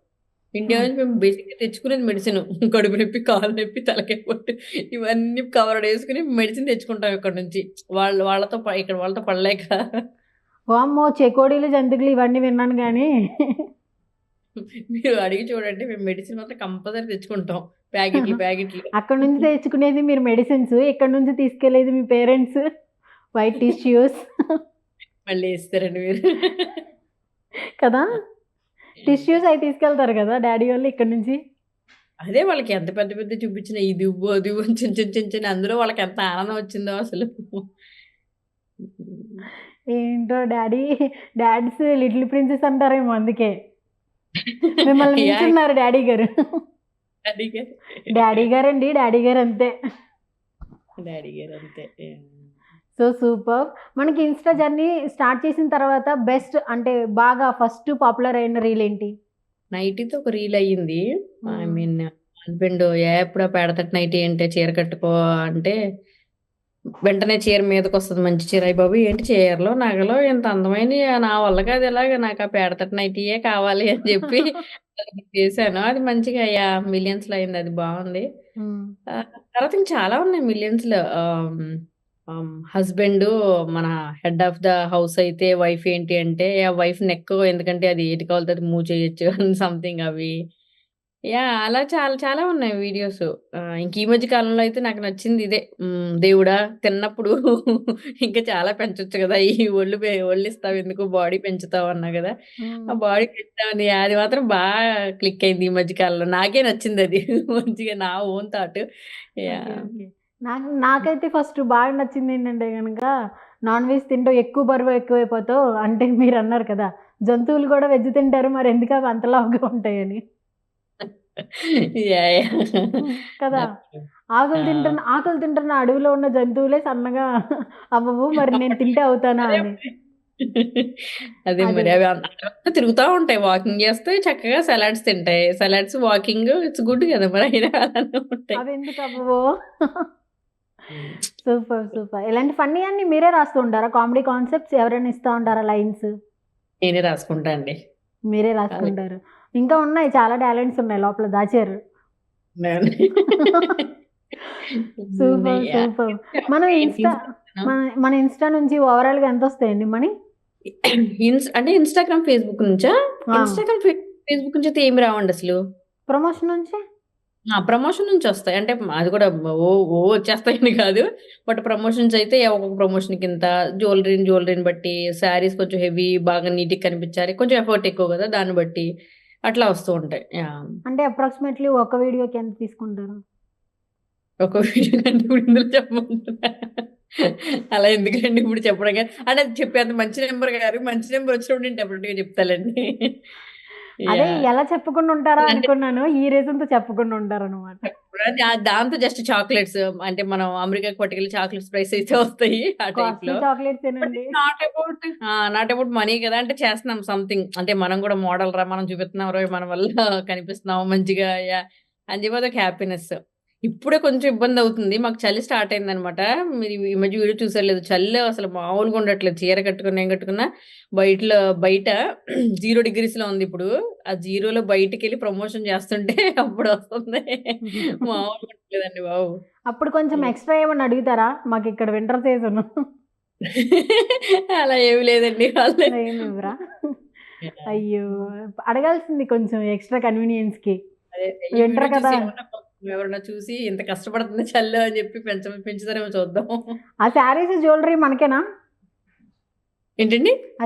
[SPEAKER 3] ఇండియా
[SPEAKER 2] హ్మ్.
[SPEAKER 3] నుంచి మేము బేసిక్‌గా తెచ్చుకునేది మెడిసిను. కడుపు నొప్పి, కాళ్ళు నొప్పి, తలకాయ పోటు ఇవన్నీ కవరడేసుకొని మెడిసిన్ తెచ్చుకుంటాం ఇక్కడి నుంచి. ఇక్కడ వాళ్ళతో పడలేక.
[SPEAKER 2] వామ్మో! చెకోడీలు, జంతికలు ఇవన్నీ విన్నాను గానీ
[SPEAKER 3] మీరు అడిగి చూడండి. మేము మెడిసిన్ మాత్రం కంపల్సరీ తెచ్చుకుంటాం. ప్యాకెట్లు.
[SPEAKER 2] అక్కడి నుంచి తెచ్చుకునేది మీరు మెడిసిన్స్. ఇక్కడి నుంచి తీసుకెళ్ళేది మీ పేరెంట్స్ వైట్ టిష్యూస్
[SPEAKER 3] మళ్ళీ ఇస్తారండి మీరు.
[SPEAKER 2] కదా! టిష్యూస్ అయి తీసుకెళ్తారు గదా! డ్యాడీ వాళ్ళు ఇక్కడి నుంచి.
[SPEAKER 3] అదే వాళ్ళకి ఎంత పెద్దయి చూపించినా ఇదివ్వు, అదివ్వు అని చిన్న అందులో వాళ్ళకెంత ఆనందం వచ్చిందో అసలు.
[SPEAKER 2] ఏంటో డాడ్స్ లిటిల్ ప్రిన్సెస్ అంటారేమో అందుకే. మిమ్మల్ని
[SPEAKER 3] యాహ్!
[SPEAKER 2] మించున్నారు డ్యాడీ గారు.
[SPEAKER 3] అడిగా
[SPEAKER 2] డ్యాడీ గారు అంతే.
[SPEAKER 3] డాడీ గారు అంతే.
[SPEAKER 2] So, superb. మనకి ఇన్‌స్టా జర్నీ స్టార్ట్ చేసిన తర్వాత బెస్ట్ అంటే బాగా ఫస్ట్ పాపులర్ అయిన రీల్ ఏంటి?
[SPEAKER 3] నైటీతో ఒక రీల్ అయ్యింది. ఐ
[SPEAKER 2] హ్మ్.
[SPEAKER 3] మీన్ హస్బెండ్ ఎప్పుడా పెడతటి నైటీ అంటే చీర కట్టుకో అంటే వెంటనే చీర మీదకొస్తది మంచి చీర. అయ్య బాబోయ్! ఏంటి చీరలు, నగలు ఇంత అందమైనయి నా వల్ల కాదు ఇలాగ నాకు ఆ పేడతటి నైటీయే కావాలి అని చెప్పి అది చేశాను. అది మంచిగా మిలియన్స్‌లో అయింది. అది బావుంది.
[SPEAKER 2] హ్మ్.
[SPEAKER 3] తర్వాత ఇంక చాలా ఉన్నాయి మిలియన్స్‌లో. హస్బెండు మన హెడ్ ఆఫ్ ద హౌస్ అయితే వైఫ్ ఏంటి అంటే ఆ వైఫ్ నెక్ ఎందుకంటే అది ఎటు కావాలితే అది మూవ్ చేయొచ్చు సంథింగ్ అవి. అలా చాలా చాలా ఉన్నాయి వీడియోస్. ఇంక ఈ మధ్య కాలంలో అయితే నాకు నచ్చింది ఇదే. దేవుడా తిన్నప్పుడు ఇంకా చాలా పెంచొచ్చు గదా! ఈ ఒళ్ళిస్తావు ఎందుకు బాడీ పెంచుతావు అన్నావు గదా! ఆ
[SPEAKER 2] హ్మ్.
[SPEAKER 3] బాడీ పెంచుదామని అది మాత్రం క్లిక్ అయింది ఈ మధ్య కాలంలో. నాకే నచ్చిందది. మంచిగా నా own thought.
[SPEAKER 2] Okay.
[SPEAKER 3] Yeah!
[SPEAKER 2] Okay. నాకైతే ఫస్ట్ బాగా నచ్చిందేంటంటే గనక నాన్ వెజ్ తింటూ ఎక్కువ బరువు ఎక్కువైపోతావు అంటే మీరన్నారు కదా! జంతువులు గూడా వెజ్ తింటారు మరెందుకు అవి అంత లావుగా ఉంటాయని.
[SPEAKER 3] యాహ్!
[SPEAKER 2] కదా!
[SPEAKER 3] యాహ్! ఆ!
[SPEAKER 2] ఆకులు తింటున్న అడవిలో ఉన్న జంతువులే సన్నగా అవ్వవు. మరి నేను తింటే అవుతానా
[SPEAKER 3] అదే
[SPEAKER 2] అని.
[SPEAKER 3] మరి. అదే
[SPEAKER 2] అదే.
[SPEAKER 3] మరి. అవి అడవంతా తిరుగుతా ఉంటాయి. వాకింగ్ చేస్తాయి. చక్కగా సలాడ్స్ తింటాయి. సలాడ్స్, వాకింగ్ ఇట్స్ గుడ్ గదా! మరి అయినా అలానే ఉంటాయి.
[SPEAKER 2] అవెందుకు అవ్వవో? Super super. ఇలాంటి ఫన్నీ అన్ని మీరే రాస్తూ ఉంటారా? కామెడీ కాన్సెప్ట్స్ ఎవరైనా ఇస్తా ఉంటారా లైన్స్?
[SPEAKER 3] నేనే రాసుకుంటా అండి.
[SPEAKER 2] మీరే రాసుకుంటారు. ఇంకా ఉన్నాయి, చాలా టాలెంట్స్ ఉన్నాయి లోపల దాచారు. Super super. మనం ఇన్స్టా మన ఇన్స్టా నుంచి ఓవరాల్ గా ఎంత వస్తాయండి మనీ?
[SPEAKER 3] అంటే ఇన్స్టాగ్రామ్, ఫేస్బుక్ నుంచా? ఇన్స్టాగ్రామ్, ఫేస్బుక్ నుంచి అయితే ఏమి రావండి అసలు.
[SPEAKER 2] ప్రమోషన్ నుంచి?
[SPEAKER 3] ప్రమోషన్ నుంచి వస్తాయి. అంటే అది కూడా వచ్చేస్తాయని కాదు. బట్ ప్రమోషన్స్ అయితే ఒక్కొక్క ప్రమోషన్ కింద జ్యువెలరీని బట్టి, శారీస్ కొంచెం హెవీ బాగా నీట్గా కనిపించాలి, కొంచెం ఎఫర్ట్ ఎక్కువ కదా, దాన్ని బట్టి అట్లా వస్తూ ఉంటాయి.
[SPEAKER 2] అంటే అప్రాక్సిమేట్లీ ఒక వీడియోకి ఎంత తీసుకుంటారు?
[SPEAKER 3] ఒక వీడియో కంటే ఇప్పుడు ఇందులో చెప్పమంటున్నా? అలా ఎందుకండి ఇప్పుడు చెప్పడం కానీ, అంటే చెప్పేంత మంచి నెంబర్ గారు, మంచి నెంబర్ వచ్చినప్పుడు నేను డెఫినెట్గా చెప్తానండి.
[SPEAKER 2] అదే ఎలా చెప్పుకుండా ఉంటారా
[SPEAKER 3] అంటే
[SPEAKER 2] అనుకున్నాను. ఈ రీజన్ తో చెప్పకుండా ఉంటారు అనమాట.
[SPEAKER 3] దాంతో జస్ట్ చాక్లెట్స్, అంటే మనం అమెరికాకి పట్టుకెళ్ళి చాక్లెట్స్ ప్రైస్ అయితే వస్తాయి ఆ టైప్
[SPEAKER 2] కాస్ట్లీ
[SPEAKER 3] లో.
[SPEAKER 2] చాక్లెట్స్ ఏనండి.
[SPEAKER 3] నాట్ అబౌట్ మనీ కదా, అంటే చేస్తున్నాం సంథింగ్, అంటే మనం కూడా మోడల్ రా, మనం చూపిస్తున్నాం రా, మన వల్ల కనిపిస్తున్నాం మంచిగా అని చెప్పి అదొక హ్యాపీనెస్. ఇప్పుడే కొంచెం ఇబ్బంది అవుతుంది, మాకు చలి స్టార్ట్ అయింది అనమాట. మీరు ఈ మధ్య వీడియో చూసారు చలి అసలు మామూలుగా ఉండట్లేదు. చీర కట్టుకున్నా ఏం కట్టుకున్నా బయట 0 degrees లో ఉంది ఇప్పుడు. ఆ 0లో బయటికి వెళ్ళి ప్రమోషన్ చేస్తుంటే అప్పుడు వస్తుంది. మామూలుగా ఉండట్లేదండి బాబు.
[SPEAKER 2] అప్పుడు కొంచెం ఎక్స్ట్రా ఏమన్నా అడుగుతారా? మాకు ఇక్కడ వింటర్ సీజన్.
[SPEAKER 3] అలా ఏమి లేదండి వాళ్ళు.
[SPEAKER 2] ఏమి ఇవ్వరా? అయ్యో, అడగాల్సింది కొంచెం ఎక్స్ట్రా కన్వీనియన్స్ కి.
[SPEAKER 3] అదే ఈ
[SPEAKER 2] వింటర్
[SPEAKER 3] వీడియో
[SPEAKER 2] కదా.
[SPEAKER 3] చూసి ఎవరన్నా చూసి ఇంత కష్టపడుతుంది చల్లు అని చెప్పి పెంచుతారేమో చూద్దాం.
[SPEAKER 2] ఆ శారీస్ జ్యువెలరీ మనకేనా?
[SPEAKER 3] ఏంటండి?
[SPEAKER 2] ఆ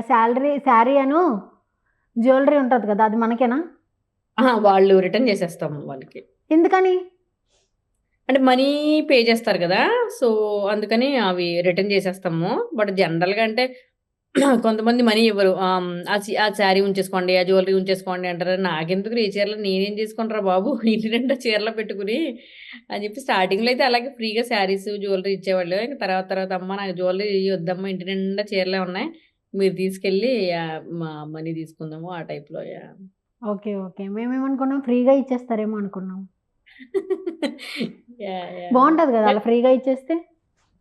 [SPEAKER 2] శారీ అను జ్యువెలరీ ఉంటది కదా, అది మనకేనా?
[SPEAKER 3] వాళ్ళు రిటర్న్ చేసేస్తాము వాళ్ళకి.
[SPEAKER 2] ఎందుకని?
[SPEAKER 3] అంటే మనీ పే చేస్తారు కదా, సో అందుకని అవి రిటర్న్ చేసేస్తాము. బట్ జనరల్గా అంటే కొంతమంది మనీ ఇవ్వరు. ఆ శారీ ఉంచేసుకోండి, ఆ జ్యువెలరీ ఉంచేసుకోండి అంటారు. నాకెందుకు ఈ చీరలు నేనేం చేసుకుంటారా బాబు, ఇంటి నిండా చీరలో పెట్టుకుని అని చెప్పి స్టార్టింగ్లో అయితే అలాగే ఫ్రీగా శారీస్ జ్యువెలరీ ఇచ్చేవాళ్ళు. ఇంకా తర్వాత అమ్మ నాకు జ్యువెలరీ వద్దమ్మా, ఇంటి నిండా చీరలే ఉన్నాయి, మీరు తీసుకెళ్ళి మా మనీ తీసుకుందాము ఆ టైప్లో.
[SPEAKER 2] Okay okay. మేమేమనుకున్నాం ఫ్రీగా ఇచ్చేస్తారేమో అనుకున్నాం. బాగుంటది కదా అలా ఫ్రీగా ఇచ్చేస్తే.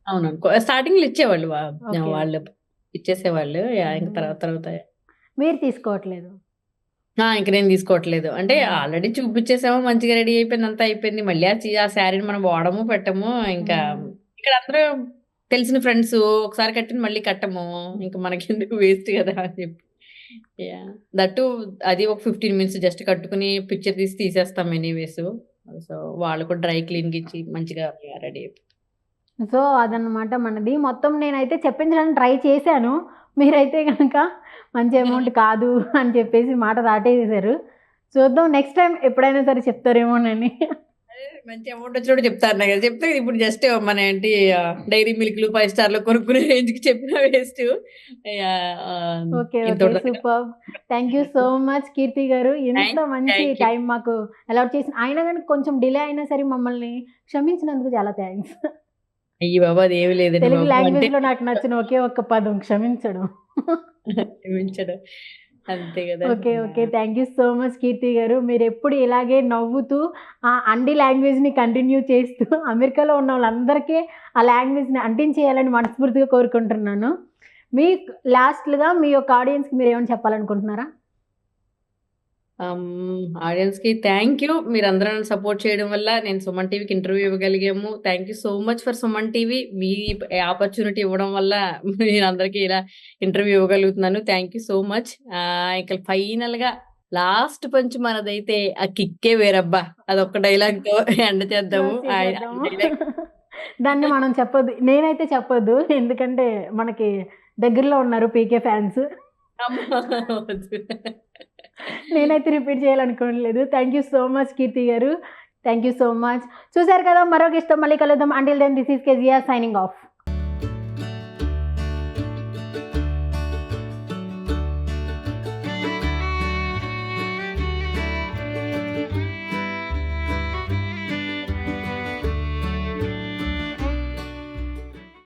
[SPEAKER 3] అవును, స్టార్టింగ్లో ఇచ్చేవాళ్ళు
[SPEAKER 2] ఓకే.
[SPEAKER 3] వాళ్ళు ఇచ్చేసేవాళ్ళు. ఇంకా తర్వాత
[SPEAKER 2] మీరు తీసుకోవట్లేదు?
[SPEAKER 3] ఇంక నేను తీసుకోవట్లేదు. అంటే ఆల్రెడీ చూపించేసాము, మంచిగా రెడీ అయిపోయింది, అంతా అయిపోయింది. మళ్ళీ ఆ శారీని మనం వాడము పెట్టము. ఇంకా ఇక్కడ అందరూ తెలిసిన ఫ్రెండ్స్, ఒకసారి కట్టిన మళ్ళీ కట్టము, ఇంకా మనకెందుకు వేస్ట్ కదా అని చెప్పి. దట్టు అది ఒక 15 minutes జస్ట్ కట్టుకుని పిక్చర్ తీసేస్తాం ఎనీవేస్. సో వాళ్ళు కూడా డ్రై క్లీన్కి ఇచ్చి మంచిగా రెడీ అయిపోయి.
[SPEAKER 2] సో అదనమాట మనది. మొత్తం నేనైతే చెప్పించడానికి ట్రై చేశాను. మీరైతే కనుక మంచి అమౌంట్ కాదు అని చెప్పేసి మాట దాటేసారు. చూద్దాం నెక్స్ట్ టైం ఎప్పుడైనా సరే చెప్తారేమోనని.
[SPEAKER 3] మంచి అమౌంట్ వచ్చినప్పుడు చెప్తారు కదా, చెప్తే ఇప్పుడు జస్ట్ మన ఏంటి డైరీ మిల్క్లు 5 స్టార్లు కొనుక్కునే రేంజ్కి చెప్పిన waste.
[SPEAKER 2] Okay okay, super. Thank you so much Keerthi గారు, ఇంత మంచి టైం మాకు అలౌట్ చేసిన. అయినా కానీ కొంచెం డిలే అయినా సరే మమ్మల్ని క్షమించినందుకు చాలా థ్యాంక్స్.
[SPEAKER 3] అయ్యి బాబా, అది ఏమి లేదండి.
[SPEAKER 2] తెలుగు లాంగ్వేజ్ లో నాకు నచ్చిన ఒకే ఒక్క పదం క్షమించడం.
[SPEAKER 3] క్షమించడం అంతే కదా.
[SPEAKER 2] Okay okay, thank you so much Keerthi గారు. మీరు ఎప్పుడు ఇలాగే నవ్వుతూ ఆ అండి లాంగ్వేజ్ని కంటిన్యూ చేస్తూ అమెరికాలో ఉన్న వాళ్ళందరికీ ఆ లాంగ్వేజ్ని అంటించేయాలని మనస్ఫూర్తిగా కోరుకుంటున్నాను. మీ లాస్ట్గా మీ యొక్క ఆడియన్స్కి మీరు ఏమైనా చెప్పాలనుకుంటున్నారా?
[SPEAKER 3] ఆడియన్స్కి థ్యాంక్ యూ, మీరందరూ నన్ను సపోర్ట్ చేయడం వల్ల నేను సుమన్ టీవీకి ఇంటర్వ్యూ ఇవ్వగలిగాము. Thank you so much for Suman TV. మీ ఆపర్చునిటీ ఇవ్వడం వల్ల నేను అందరికీ ఇలా ఇంటర్వ్యూ ఇవ్వగలుగుతున్నాను. Thank you so much. ఇక ఫైనల్గా లాస్ట్ పంచ్ మనదైతే ఆ కిక్కే వేరబ్బా, అదొక్క డైలాగ్తో ఎండ్ చేద్దాము.
[SPEAKER 2] దాన్ని మనం చెప్పొద్దు, నేనైతే చెప్పొద్దు, ఎందుకంటే మనకి దగ్గరలో ఉన్నారు పీకే ఫ్యాన్స్. నేనైతే రిపీట్ చేయాలనుకోవట్లేదు. Thank you so much Keerthi గారు, థ్యాంక్ యూ సో మచ్. చూసారు కదా, మరొక ఇష్టం మళ్ళీ కలుద్దాం. Until then this is Kezia signing of.